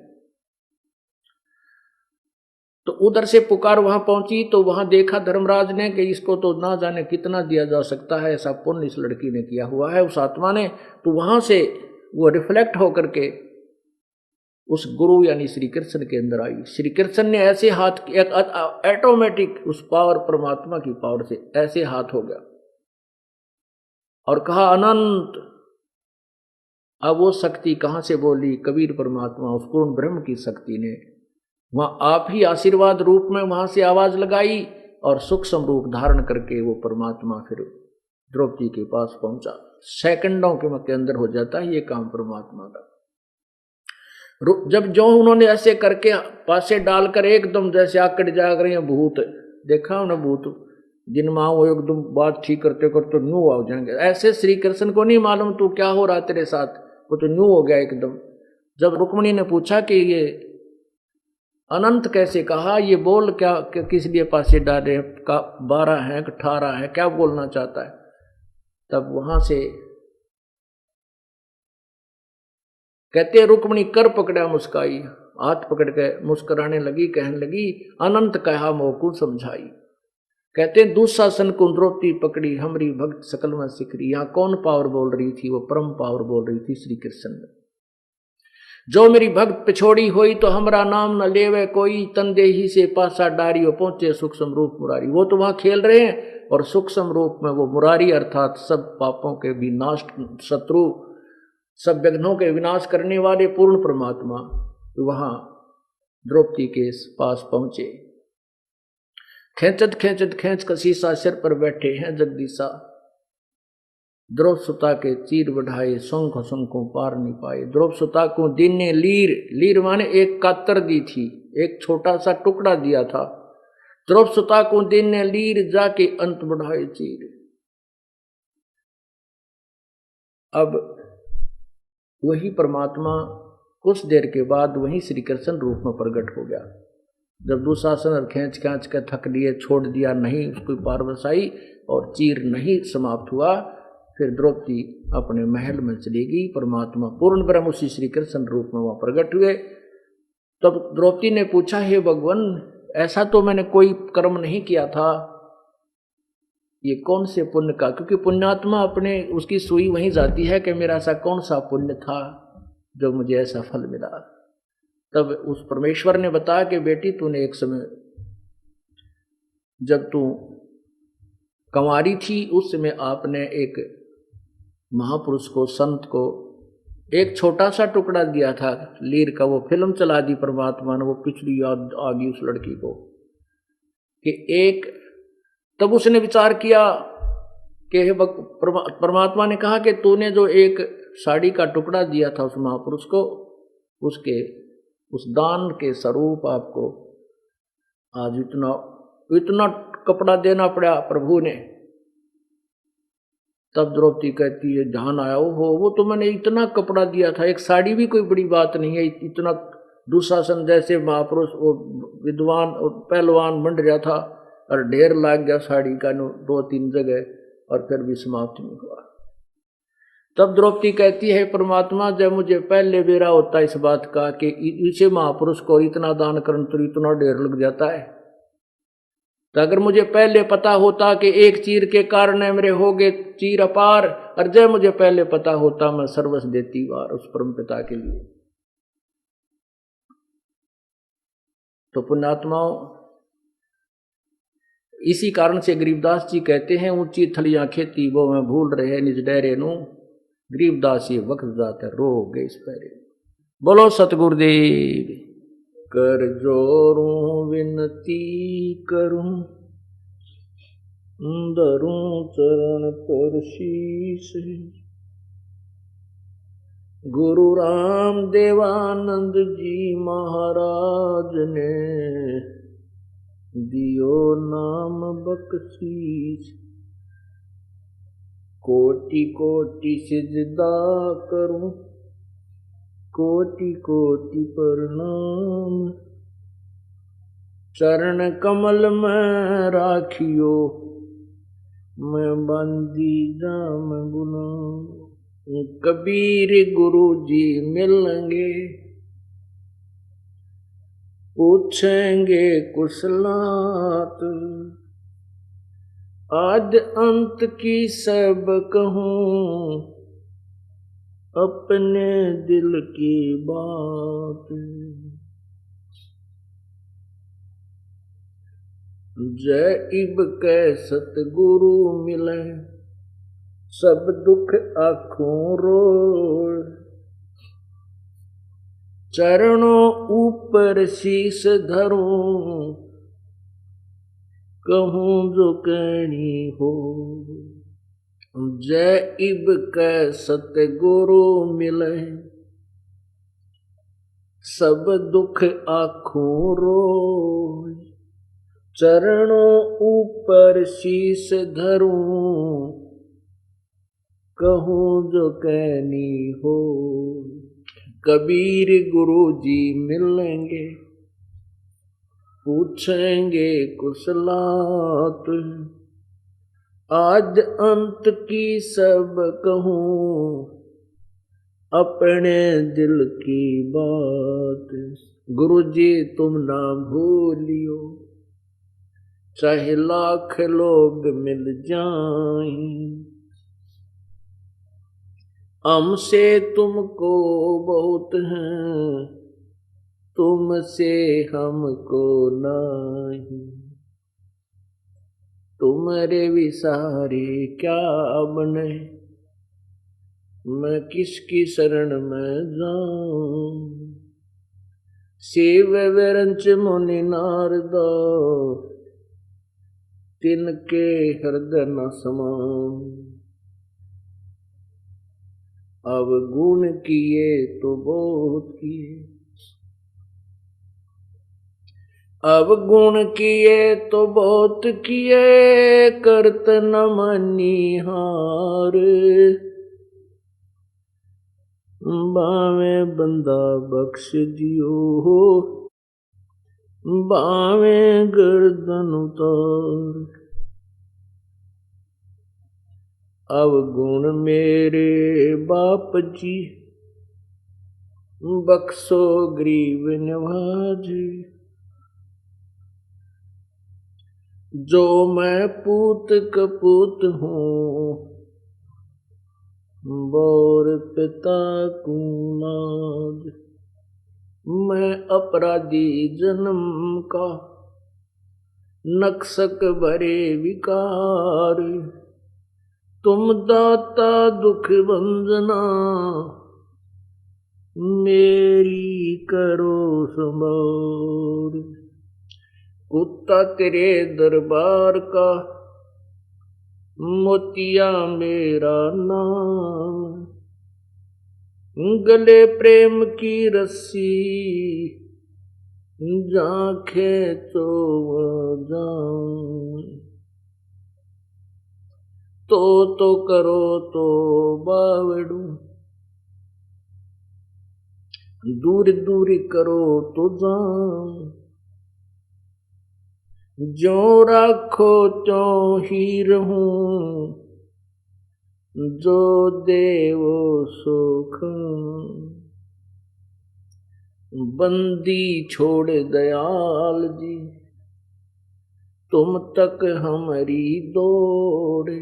तो उधर से पुकार वहां पहुंची तो वहां देखा धर्मराज ने कि इसको तो ना जाने कितना दिया जा सकता है, ऐसा पुण्य इस लड़की ने किया हुआ है, उस आत्मा ने। तो वहां से वो रिफ्लेक्ट होकर के उस गुरु यानी श्री कृष्ण के अंदर आई। श्री कृष्ण ने ऐसे हाथ, एक ऑटोमेटिक उस पावर, परमात्मा की पावर से ऐसे हाथ हो गया और कहा अनंत। अब वो शक्ति कहां से बोली? कबीर परमात्मा, उस पूर्ण ब्रह्म की शक्ति ने वहां आप ही आशीर्वाद रूप में वहां से आवाज लगाई, और सूक्ष्म रूप धारण करके वो परमात्मा फिर द्रौपदी के पास पहुंचा। सेकंडों के अंदर हो जाता है ये काम परमात्मा का। जब जो उन्होंने ऐसे करके पासे डालकर एकदम जैसे आकड़ जाग रहे हैं भूत, देखा उन्हें भूत जिन माँ वो एकदम बात ठीक करते करते न्यू आ जाएंगे, ऐसे श्री कृष्ण को नहीं मालूम तू क्या हो रहा तेरे साथ, वो तो न्यू हो गया एकदम। जब रुक्मणी ने पूछा कि ये अनंत कैसे कहा, ये बोल क्या किस लिए पासे डाले, का 12 है 18 है, क्या बोलना चाहता है? तब वहां से कहते रुक्मणी कर पकड़ा मुस्काई, हाथ पकड़ के मुस्कुराने लगी, कहने लगी अनंत कहा मोकू समझाई। कहते दुशासन को द्रौपदी पकड़ी, हमारी भक्त सकल में सिकरी। यहाँ कौन पावर बोल रही थी? वो परम पावर बोल रही थी श्री कृष्ण ने। जो मेरी भक्त पिछोड़ी हुई तो हमरा नाम न लेवे कोई, तंदे ही से पासा डारी, पहुंचे सूक्ष्म रूप मुरारी। वो तो वहां खेल रहे हैं और सूक्ष्म रूप में वो मुरारी अर्थात सब पापों के विनाश, शत्रु, सब विघ्नों के विनाश करने वाले पूर्ण परमात्मा वहां द्रौपदी के पास पहुंचे। खेचत खेचत खेच कसीसा, सिर पर बैठे हैं जगदीशा। द्रौपसुता के चीर बढ़ाए, शंख शंखों पार नहीं पाए। द्रौपसुता को दिन ने लीर माने एक कातर दी थी, एक छोटा सा टुकड़ा दिया था। द्रौपसुता को दिन ने लीर, जाके अंत बढ़ाए चीर। अब वही परमात्मा कुछ देर के बाद वही श्री कृष्ण रूप में प्रकट हो गया। जब दुशासन और खींच खींच कर थक लिए, छोड़ दिया, नहीं उसको पार बसाई और चीर नहीं समाप्त हुआ, फिर द्रौपदी अपने महल में चली गई। परमात्मा पूर्ण ब्रह्म उसी श्री कृष्ण रूप में वहां प्रकट हुए। तब द्रौपदी ने पूछा, हे भगवान, ऐसा तो मैंने कोई कर्म नहीं किया था, ये कौन से पुण्य का? क्योंकि पुण्यात्मा अपने उसकी सुई वहीं जाती है कि मेरा ऐसा कौन सा पुण्य था जो मुझे ऐसा फल मिला। तब उस परमेश्वर ने बताया कि बेटी, तूने एक समय जब तू कंवारी थी उस समय आपने एक महापुरुष को, संत को एक छोटा सा टुकड़ा दिया था लीर का। वो फिल्म चला दी परमात्मा ने, वो पिछली याद आ गई उस लड़की को कि एक। तब उसने विचार किया कि परमात्मा ने कहा कि तूने जो एक साड़ी का टुकड़ा दिया था उस महापुरुष को, उसके उस दान के स्वरूप आपको आज इतना कपड़ा देना पड़ा प्रभु ने। तब द्रौपदी कहती है, ध्यान आया, वो तो मैंने इतना कपड़ा दिया था, एक साड़ी भी कोई बड़ी बात नहीं है, इतना दुशासन जैसे महापुरुष वो विद्वान और पहलवान बन रहा था और ढेर लाग गया साड़ी का 2-3 जगह, और फिर भी समाप्त नहीं हुआ। तब द्रौपदी कहती है, परमात्मा, जब मुझे पहले बेरा होता इस बात का कि इसे महापुरुष को इतना दान करने तो इतना ढेर लग जाता है, तो अगर मुझे पहले पता होता कि एक चीर के कारण मेरे हो गए चीर अपार, और जब मुझे पहले पता होता मैं सर्वस्व देती वार उस परम पिता के लिए। तो पुण्यात्माओं, इसी कारण से गरीबदास जी कहते हैं, ऊंची थलियां खेती वो मैं भूल रहे निज डेरे नु, गरीबदास ये वक्त जाते रो गए इस पैरे। बोलो सतगुरुदेव। कर जोरूं विनती करूं, धरूं चरण पर शीश, गुरु राम देवानंद जी महाराज ने दियो नाम बख्शीश। कोटि कोटि सिजदा करूं, कोटि कोटि प्रणाम, चरण कमल में राखियो, मैं बंदी जाम गुलाम। कबीर गुरु जी मिलेंगे, पूछेंगे कुशलात, आद अंत की सब कहूं, अपने दिल की बात। जय इब कै सतगुरु मिले, सब दुख आँखों रोए, चरणों ऊपर शीश धरूं, कहूं जो कहनी हो। जय इब कै सतगुरु मिले, सब दुख आँखों रोए, चरणों ऊपर शीश धरूं, कहूं जो कहनी हो। कबीर गुरु जी मिलेंगे, पूछेंगे कुशलात, आज अंत की सब कहूं, अपने दिल की बात। गुरु जी तुम ना भूलियो, चाहे लाख लोग मिल जाएं, हमसे तुमको बहुत हैं, तुमसे हमको नहीं। तुम्हारे विसारे क्या बने, मैं किसकी शरण में जाऊं। शिव विरंच मुनि नारदा, तिनके हृदय न समाऊं। अब गुण किए तो बहुत किए, अब गुण किए तो बहुत किए, करत न मानी हार। बावे बंदा बख्श दियो, बावे गर्दन उतार। अब गुण मेरे बाप जी, बख्शो गरीब नवाज। जो मैं पूत कपूत हूँ, बोर पिता को नाज। मैं अपराधी जन्म का, नक्सक भरे विकार। तुम दाता दुख भंजना, मेरी करो संभार। कुत्ता तेरे दरबार का, मोतिया मेरा नाम। गले प्रेम की रस्सी, जांखे तो जाऊं। तो करो तो बावड़ू, दूर दूर करो तो जाऊं। जो राखो त्यों ही रहूं, जो देवो सो खाऊं। बंदी छोड़ दयाल जी, तुम तक हमारी दौड़े,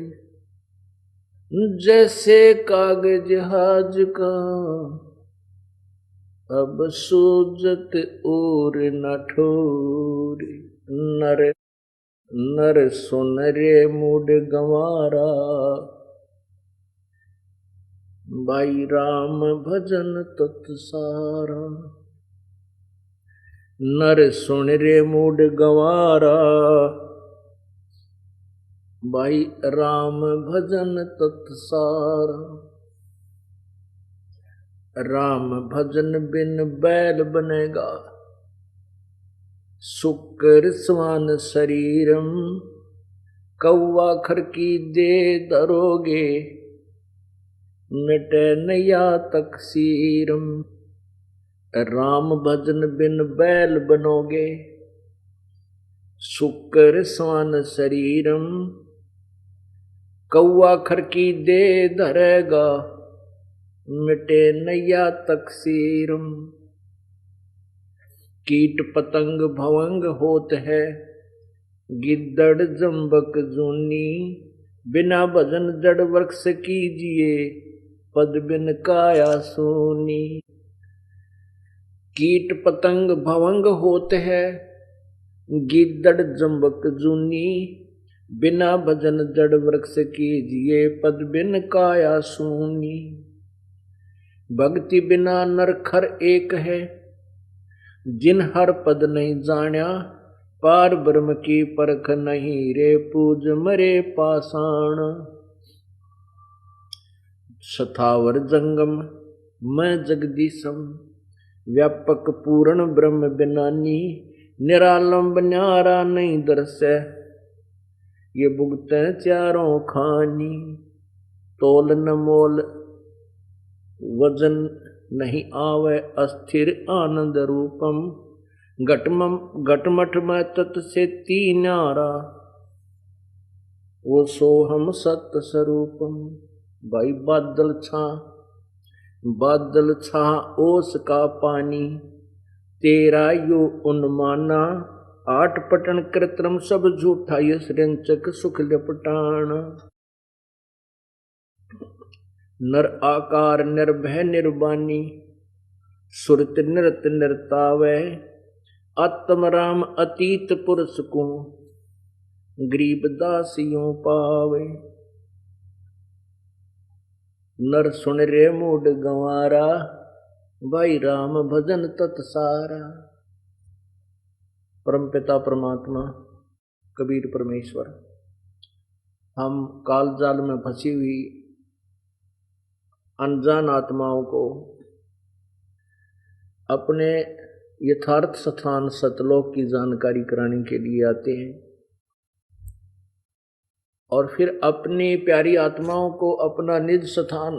जैसे कागज जहाज का अब सूजत और न ठोरे। नर नर सुन रे मूड गंवारा, भाई राम भजन तत्सारा। नर सुन रे मूड गंवारा, भाई राम भजन तत्सारा। राम भजन बिन बैल बनेगा, शुक्र स्वान शरीरम। कौवा खर की दे दरोगे, मिटे नया तकसीरम। राम भजन बिन बैल बनोगे, शुक्र स्वान शरीरम। कौवा खर की दे धरेगा, मिटे नैया तकसीरम। कीट पतंग भवंग होत है, गिद्दड़ जम्बक जूनी। बिना भजन जड़ वृक्ष कीजिए, पद बिन काया सोनी। कीट पतंग भवंग होत है, गिद्दड़ जम्बक जूनी। बिना भजन जड़ वृक्ष कीजिए, पद बिन काया सोनी। भक्ति बिना नर खर एक है, जिन हर पद नहीं जान्या। पार ब्रह्म की परख नहीं रे, पूज मरे पाषाण। सथावर जंगम मैं जगदीशम, व्यापक पूर्ण ब्रह्म बिनानी। निरालंब न्यारा नहीं दर्शे, ये भुगते चारों खानी। तोल न मोल वजन नहीं आवे, अस्थिर आनंद रूपम। घटमठ में तत् से तीनारा, वो सोहम सत्य स्वरूपम। भाई बादल छा ओस का पानी। तेरा यो उन्माना, आठ पटन कृत्रिम सब झूठा। ये सृंचक सुख लपटान। नर आकार निर्भय निर्वाणी, सुरत नृत नृतावे। आत्म राम अतीत पुरुष को, गरीब दासियों पावे। नर सुन रे मूड गंवारा, भाई राम भजन तत्सारा। परमपिता परमात्मा कबीर परमेश्वर, हम काल जाल में फंसी हुई अनजान आत्माओं को अपने यथार्थ स्थान सतलोक की जानकारी कराने के लिए आते हैं, और फिर अपनी प्यारी आत्माओं को अपना निज स्थान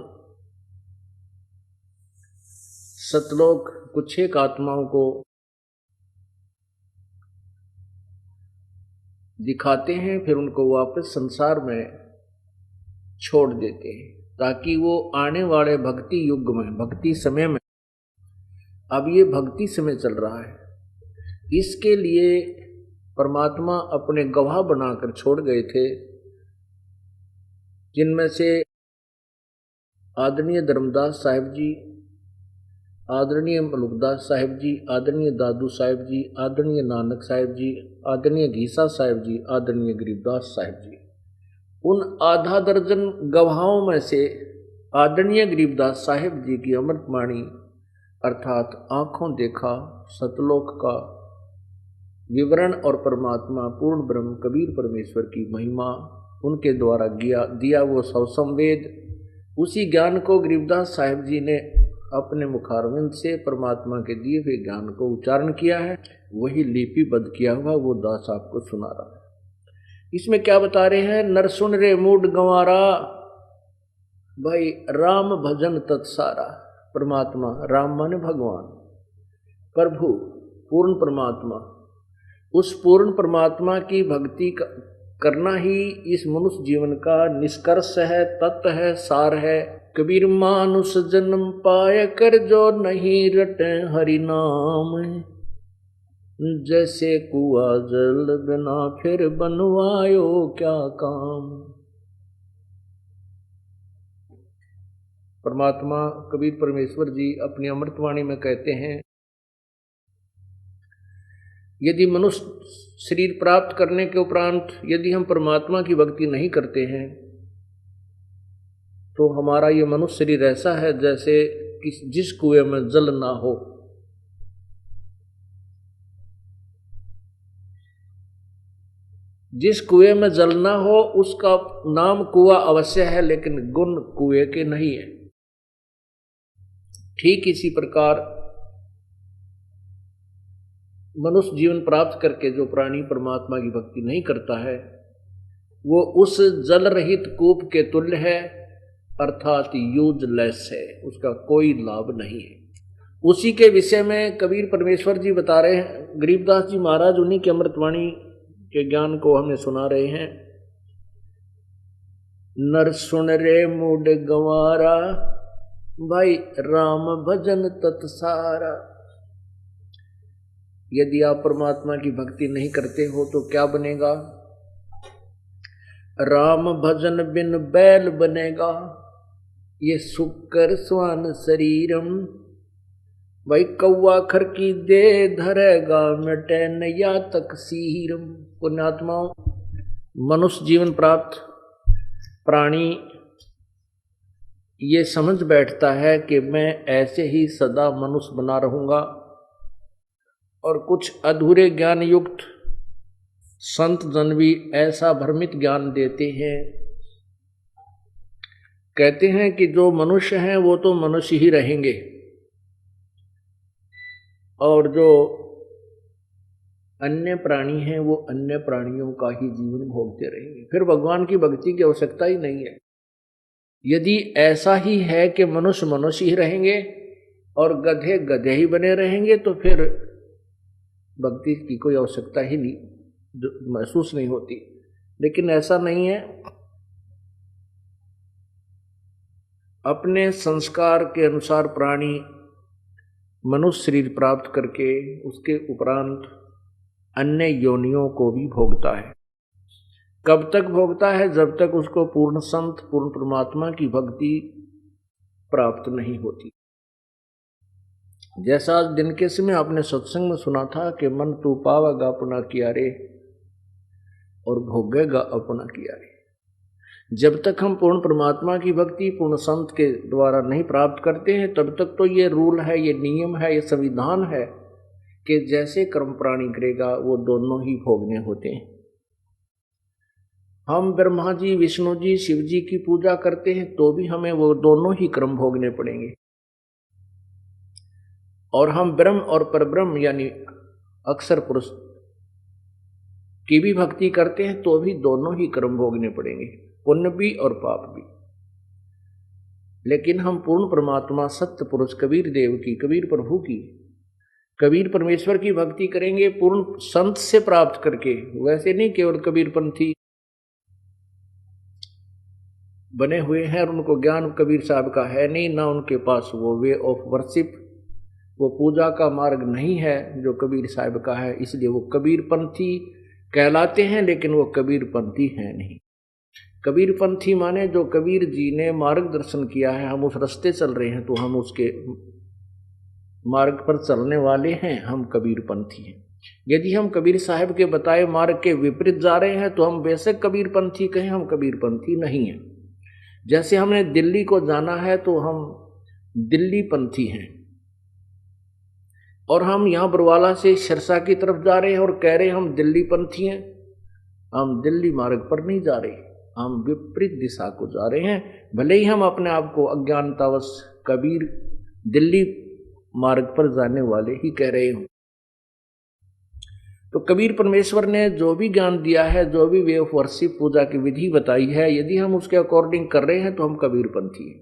सतलोक कुछ एक आत्माओं को दिखाते हैं, फिर उनको वापस संसार में छोड़ देते हैं, ताकि वो आने वाले भक्ति युग में, भक्ति समय में, अब ये भक्ति समय चल रहा है, इसके लिए परमात्मा अपने गवाह बनाकर छोड़ गए थे, जिनमें से आदरणीय धर्मदास साहिब जी, आदरणीय मलुकदास साहिब जी, आदरणीय दादू साहिब जी, आदरणीय नानक साहिब जी, आदरणीय घीसा साहिब जी, आदरणीय गरीबदास साहिब जी। उन आधा दर्जन गवाहों में से आदरणीय गरीबदास साहिब जी की अमृतवाणी अर्थात आंखों देखा सतलोक का विवरण और परमात्मा पूर्ण ब्रह्म कबीर परमेश्वर की महिमा उनके द्वारा दिया वो सवसंवेद, उसी ज्ञान को गरीबदास साहिब जी ने अपने मुखारविंद से परमात्मा के दिए हुए ज्ञान को उच्चारण किया है, वही लिपिबद्ध किया हुआ वो दास आपको सुना रहा है। इसमें क्या बता रहे हैं? नर सुन रे मूड गंवारा, भाई राम भजन तत्सारा। परमात्मा, राम माने भगवान, प्रभु पूर्ण परमात्मा, उस पूर्ण परमात्मा की भक्ति करना ही इस मनुष्य जीवन का निष्कर्ष है, तत्व है, सार है। कबीर मानुष जन्म पाए कर जो नहीं रटे हरि नाम, जैसे कुआ जल बिना फिर बनवायो क्या काम। परमात्मा कबीर परमेश्वर जी अपनी अमृतवाणी में कहते हैं, यदि मनुष्य शरीर प्राप्त करने के उपरांत यदि हम परमात्मा की भक्ति नहीं करते हैं तो हमारा ये मनुष्य शरीर ऐसा है जैसे कि जिस कुएं में जल ना हो। जिस कुएं में जल ना हो उसका नाम कुआं अवश्य है, लेकिन गुण कुएं के नहीं है। ठीक इसी प्रकार मनुष्य जीवन प्राप्त करके जो प्राणी परमात्मा की भक्ति नहीं करता है वो उस जल रहित कूप के तुल्य है, अर्थात यूजलेस है, उसका कोई लाभ नहीं है। उसी के विषय में कबीर परमेश्वर जी बता रहे हैं, गरीबदास जी महाराज उन्हीं के अमृतवाणी के ज्ञान को हमें सुना रहे हैं। नर सुन रे मूड गंवारा, भाई राम भजन तत्सारा। यदि आप परमात्मा की भक्ति नहीं करते हो तो क्या बनेगा? राम भजन बिन बैल बनेगा, ये सुकर स्वान शरीरम। भाई कौआ खर की दे धरेगा, मिटे नया तकसीरम। पुण्यात्माओं, मनुष्य जीवन प्राप्त प्राणी ये समझ बैठता है कि मैं ऐसे ही सदा मनुष्य बना रहूंगा, और कुछ अधूरे ज्ञान युक्त संत जन भी ऐसा भ्रमित ज्ञान देते हैं। कहते हैं कि जो मनुष्य हैं वो तो मनुष्य ही रहेंगे और जो अन्य प्राणी हैं वो अन्य प्राणियों का ही जीवन भोगते रहेंगे, फिर भगवान की भक्ति की आवश्यकता ही नहीं है। यदि ऐसा ही है कि मनुष्य मनुष्य ही रहेंगे और गधे गधे ही बने रहेंगे तो फिर भक्ति की कोई आवश्यकता ही नहीं महसूस नहीं होती। लेकिन ऐसा नहीं है। अपने संस्कार के अनुसार प्राणी मनुष्य शरीर प्राप्त करके उसके उपरांत अन्य योनियों को भी भोगता है। कब तक भोगता है? जब तक उसको पूर्ण संत पूर्ण परमात्मा की भक्ति प्राप्त नहीं होती। जैसा आज दिन के समय आपने सत्संग में सुना था कि मन तू पावेगा अपना किया रे और भोगेगा अपना किया रे। जब तक हम पूर्ण परमात्मा की भक्ति पूर्ण संत के द्वारा नहीं प्राप्त करते हैं तब तक तो ये रूल है, ये नियम है, ये संविधान है कि जैसे कर्म प्राणी करेगा वो दोनों ही भोगने होते हैं। हम ब्रह्मा जी विष्णु जी शिव जी की पूजा करते हैं तो भी हमें वो दोनों ही कर्म भोगने पड़ेंगे, और हम ब्रह्म और परब्रह्म यानी अक्षर पुरुष की भी भक्ति करते हैं तो भी दोनों ही कर्म भोगने पड़ेंगे, पुण्य भी और पाप भी। लेकिन हम पूर्ण परमात्मा सत्य पुरुष कबीर देव की, कबीर प्रभु की, कबीर परमेश्वर की भक्ति करेंगे पूर्ण संत से प्राप्त करके। वैसे नहीं केवल कबीर पंथी बने हुए हैं और उनको ज्ञान कबीर साहब का है नहीं, ना उनके पास वो वे ऑफ वर्शिप, वो पूजा का मार्ग नहीं है जो कबीर साहब का है, इसलिए वो कबीर पंथी कहलाते हैं, लेकिन वो कबीर पंथी हैं नहीं। कबीर पंथी माने जो कबीर जी ने मार्गदर्शन किया है, हम उस रास्ते चल रहे हैं तो हम उसके मार्ग पर चलने वाले हैं, हम कबीर पंथी हैं। यदि हम कबीर साहब के बताए मार्ग के विपरीत जा रहे हैं तो हम बेशक कबीर पंथी कहें, हम कबीर पंथी नहीं हैं। जैसे हमने दिल्ली को जाना है तो हम दिल्ली पंथी हैं, और हम यहाँ बरवाला से सिरसा की तरफ जा रहे हैं और कह रहे हैं हम दिल्ली पंथी हैं। हम दिल्ली मार्ग पर नहीं जा रहे, हम विपरीत दिशा को जा रहे हैं। भले ही हम अपने आप को अज्ञानतावश कबीर दिल्ली मार्ग पर जाने वाले ही कह रहे हो। तो कबीर परमेश्वर ने जो भी ज्ञान दिया है, जो भी वे ऑफ वर्शिप पूजा की विधि बताई है, यदि हम उसके अकॉर्डिंग कर रहे हैं तो हम कबीर पंथी हैं,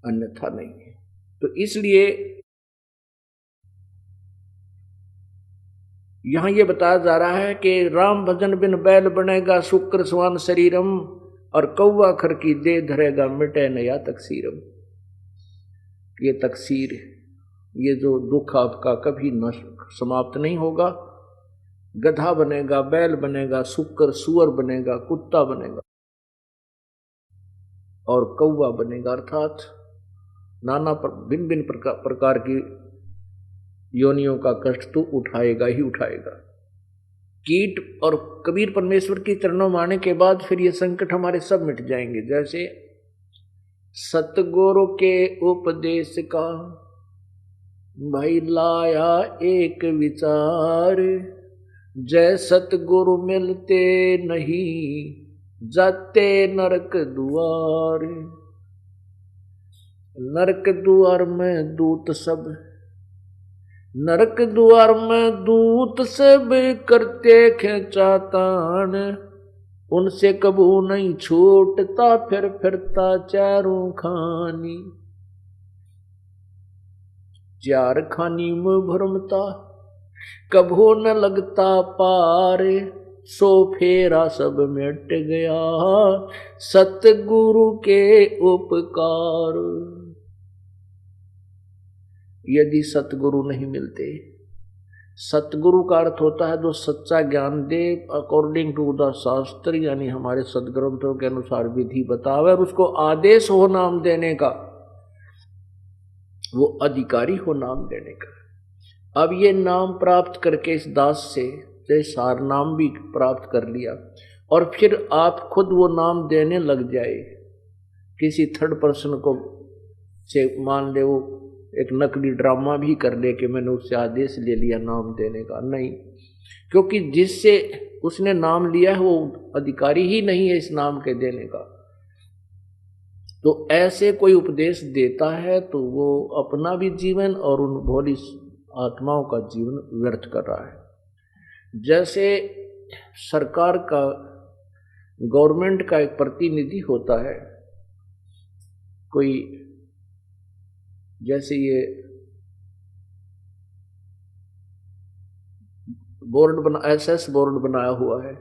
अन्यथा नहीं है। तो इसलिए यहां ये बताया जा रहा है कि राम भजन बिन बैल बनेगा शुक्र स्वान शरीरम, और कौवा खर की दे धरेगा मिटे नया तकसीरम। ये तकसीर ये जो दुख आपका कभी समाप्त नहीं होगा। गधा बनेगा, बैल बनेगा, सुकर सुअर बनेगा, कुत्ता बनेगा और कौवा बनेगा, अर्थात नाना भिन्न भिन्न प्रकार की योनियों का कष्ट तो उठाएगा ही उठाएगा। कीट और कबीर परमेश्वर की चरणों में आने के बाद फिर ये संकट हमारे सब मिट जाएंगे। जैसे सतगुरु के उपदेश का भाई लाया एक विचार, जय सतगुरु मिलते नहीं जाते नरक दुआर। नरक द्वार में दूत सब, नरक द्वार में दूत सब करते खेचातान, उनसे कबू नहीं छूटता फिर फिरता चारों खानी। चार खानी में भरमता कबू न लगता पार, सो फेरा सब मिट गया सतगुरु के उपकार। यदि सतगुरु नहीं मिलते, सतगुरु का अर्थ होता है जो सच्चा ज्ञान दे अकॉर्डिंग टू द शास्त्र, यानी हमारे सदग्रंथों के अनुसार विधि बतावे और उसको आदेश हो नाम देने का, वो अधिकारी हो नाम देने का। अब ये नाम प्राप्त करके इस दास से सार नाम भी प्राप्त कर लिया और फिर आप खुद वो नाम देने लग जाए किसी थर्ड पर्सन को से, मान ले वो एक नकली ड्रामा भी कर ले कि मैंने उससे आदेश ले लिया नाम देने का, नहीं, क्योंकि जिससे उसने नाम लिया है वो अधिकारी ही नहीं है इस नाम के देने का। तो ऐसे कोई उपदेश देता है तो वो अपना भी जीवन और उन भोली आत्माओं का जीवन व्यर्थ कर रहा है। जैसे सरकार का, गवर्नमेंट का एक प्रतिनिधि होता है, कोई जैसे ये एसएस बोर्ड बनाया हुआ है,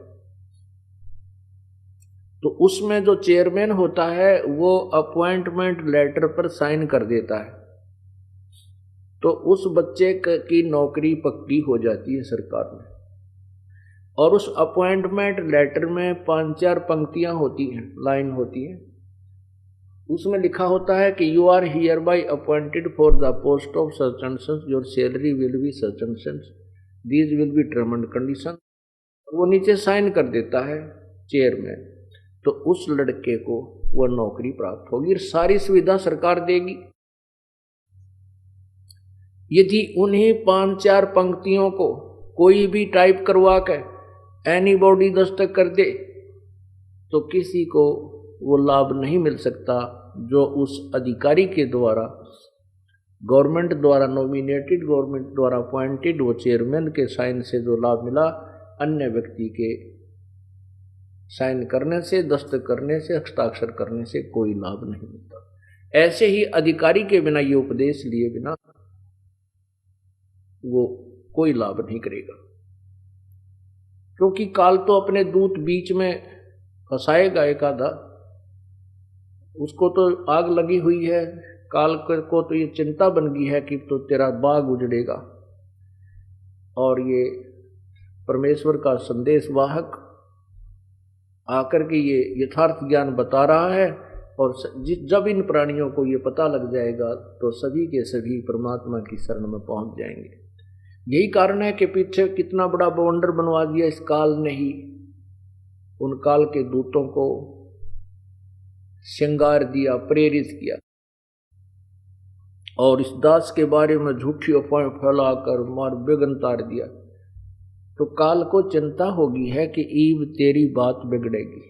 तो उसमें जो चेयरमैन होता है वो अपॉइंटमेंट लेटर पर साइन कर देता है, तो उस बच्चे की नौकरी पक्की हो जाती है सरकार में। और उस अपॉइंटमेंट लेटर में 5-4 पंक्तियां होती हैं, लाइन होती है, उसमें लिखा होता है कि you are hereby appointed for the post of such and such, your salary will be such and such, these will be term and condition. वो नीचे साइन कर देता है चेयरमैन, तो उस लड़के को वो नौकरी प्राप्त होगी, सारी सुविधा सरकार देगी। यदि उन्हीं 5-4 पंक्तियों को कोई भी टाइप करवा कर एनीबॉडी दस्तक कर दे तो किसी को वो लाभ नहीं मिल सकता जो उस अधिकारी के द्वारा, गवर्नमेंट द्वारा नॉमिनेटेड, गवर्नमेंट द्वारा अपॉइंटेड वो चेयरमैन के साइन से जो लाभ मिला, अन्य व्यक्ति के साइन करने से, दस्तक करने से, हस्ताक्षर करने से कोई लाभ नहीं मिलता। ऐसे ही अधिकारी के बिना, ये उपदेश लिए बिना वो कोई लाभ नहीं करेगा, क्योंकि काल तो अपने दूत बीच में फंसाएगा एक आधा, उसको तो आग लगी हुई है, काल को तो ये चिंता बन गई है कि तो तेरा बाग उजड़ेगा। और ये परमेश्वर का संदेश वाहक आकर के ये यथार्थ ज्ञान बता रहा है, और जब इन प्राणियों को ये पता लग जाएगा तो सभी के सभी परमात्मा की शरण में पहुंच जाएंगे। यही कारण है कि पीछे कितना बड़ा बवंडर बनवा दिया इस काल ने ही, उन काल के दूतों को श्रृंगार दिया, प्रेरित किया, और इस दास के बारे में झूठी अफवाहें फैलाकर मार बिगन तार दिया। तो काल को चिंता होगी है कि ईब तेरी बात बिगड़ेगी।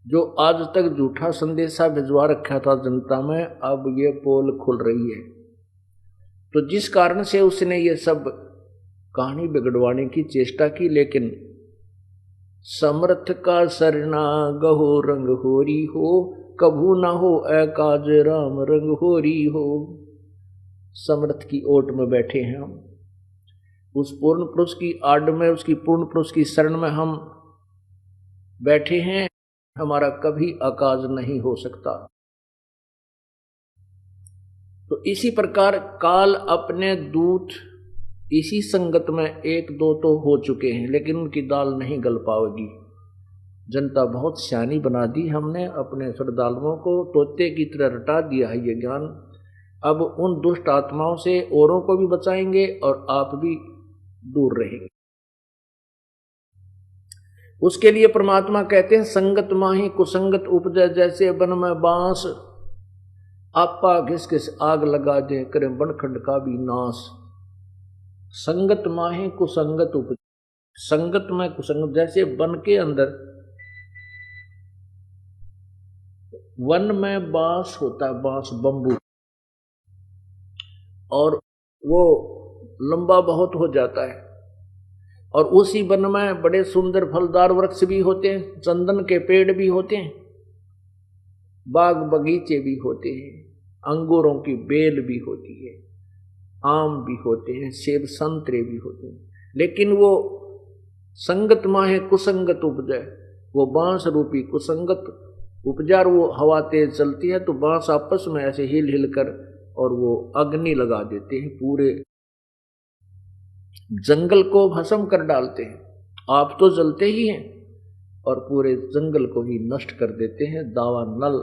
जो आज तक झूठा संदेशा भिजवा रखा था जनता में, अब ये पोल खुल रही है। तो जिस कारण से उसने ये सब कहानी बिगड़वाने की चेष्टा की, लेकिन समर्थ का सरना गहो रंग होरी हो, कभू ना हो एकाज राम रंग होरी हो। समर्थ की ओट में बैठे हैं हम, उस पूर्ण पुरुष की आड़ में, उसकी पूर्ण पुरुष की शरण में हम बैठे हैं, हमारा कभी अकाज नहीं हो सकता। तो इसी प्रकार काल अपने दूत इसी संगत में एक दो तो हो चुके हैं, लेकिन उनकी दाल नहीं गल पाएगी। जनता बहुत सियानी बना दी हमने, अपने श्रद्धालुओं को तोते की तरह रटा दिया है ये ज्ञान। अब उन दुष्ट आत्माओं से औरों को भी बचाएंगे और आप भी दूर रहेंगे। उसके लिए परमात्मा कहते हैं संगत माही कुसंगत उपजय, जैसे वन में बांस आपा घिस घिस आग लगा दे, करे बनखंड का भी नाश। संगत माही कुसंगत उपजय, संगत में कुसंगत, जैसे वन के अंदर, वन में बांस होता है, बांस बम्बू, और वो लंबा बहुत हो जाता है, और उसी वन में बड़े सुंदर फलदार वृक्ष भी होते हैं, चंदन के पेड़ भी होते हैं, बाग बगीचे भी होते हैं, अंगूरों की बेल भी होती है, आम भी होते हैं, सेब संतरे भी होते हैं। लेकिन वो संगत माहे कुसंगत उपजय, वो बांस रूपी कुसंगत उपजा, वो हवा तेज चलती है तो बांस आपस में ऐसे हिल हिल कर और वो अग्नि लगा देते हैं, पूरे जंगल को भस्म कर डालते हैं। आप तो जलते ही हैं और पूरे जंगल को ही नष्ट कर देते हैं। दावा नल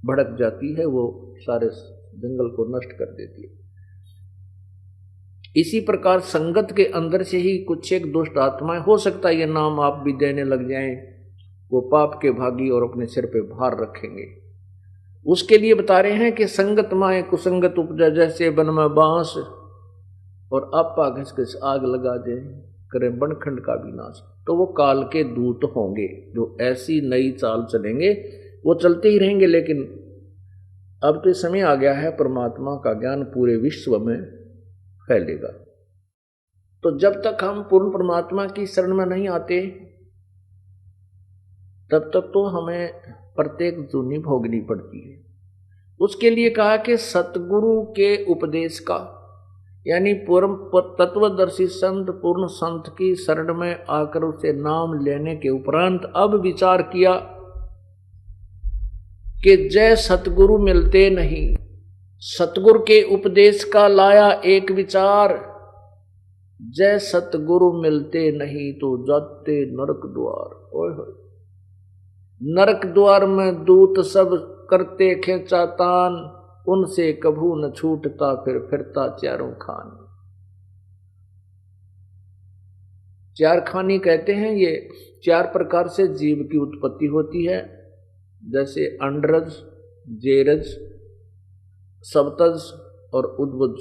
भड़क जाती है, वो सारे जंगल को नष्ट कर देती है। इसी प्रकार संगत के अंदर से ही कुछ एक दुष्ट आत्माएं, हो सकता है ये नाम आप भी देने लग जाएं, वो पाप के भागी और अपने सिर पे भार रखेंगे। उसके लिए बता रहे हैं कि संगत माए कुसंगत उपजा, जैसे वन में बांस और आपा घिस घिस आग लगा दे, करे बनखंड का भी नाश। तो वो काल के दूत होंगे जो ऐसी नई चाल चलेंगे, वो चलते ही रहेंगे। लेकिन अब तो समय आ गया है, परमात्मा का ज्ञान पूरे विश्व में फैलेगा। तो जब तक हम पूर्ण परमात्मा की शरण में नहीं आते, तब तक तो हमें प्रत्येक जूनी भोगनी पड़ती है। उसके लिए कहा कि सतगुरु के उपदेश का, यानी पूर्ण तत्वदर्शी संत, पूर्ण संत की शरण में आकर उसे नाम लेने के उपरांत अब विचार किया कि जय सतगुरु मिलते नहीं। सतगुरु के उपदेश का लाया एक विचार, जय सतगुरु मिलते नहीं तो जाते नरक द्वार। ओए होए, नरक द्वार में दूत सब करते खेचा तान, उनसे कभू न छूटता फिर फिरता चारों खान। चार खानी कहते हैं, ये चार प्रकार से जीव की उत्पत्ति होती है, जैसे अंडरज, जेरज, सप्तज और उद्भुज।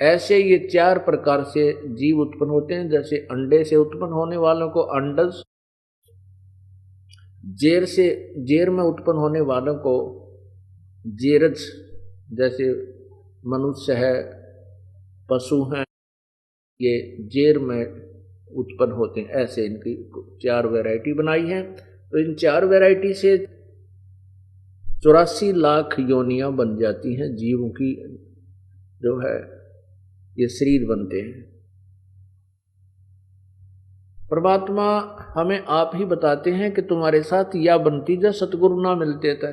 ऐसे ये चार प्रकार से जीव उत्पन्न होते हैं। जैसे अंडे से उत्पन्न होने वालों को अंडज, जेर में उत्पन्न होने वालों को जेरज, जैसे मनुष्य है, पशु हैं, ये जेर में उत्पन्न होते हैं। ऐसे इनकी चार वैरायटी बनाई है। तो इन चार वैरायटी से 84 लाख योनियां बन जाती हैं, जीवों की जो है ये शरीर बनते हैं। परमात्मा हमें आप ही बताते हैं कि तुम्हारे साथ या बनती जय सतगुरु ना मिलते थे।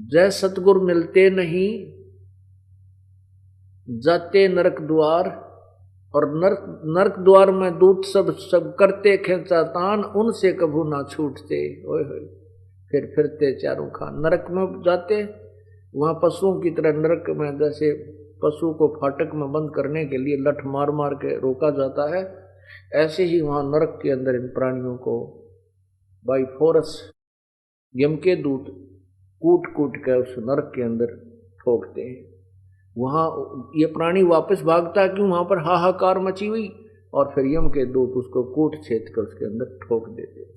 जय सतगुरु मिलते नहीं, जाते नरक द्वार, और नरक द्वार में दूत सब करते खेचा तान, उनसे कभू ना छूटते। ओए होए, फिर फिरते चारों खान। नरक में जाते, वहां पशुओं की तरह नरक में, जैसे पशु को फाटक में बंद करने के लिए लठ मार मार के रोका जाता है, ऐसे ही वहां नरक के अंदर इन प्राणियों को बाई फोर्स यम के दूत कूट कूट कर उस नरक के अंदर ठोकते हैं। वहां ये प्राणी वापस भागता है कि वहां पर हाहाकार मची हुई, और फिर यम के दूत उसको कूट छेद कर उसके अंदर ठोक देते हैं।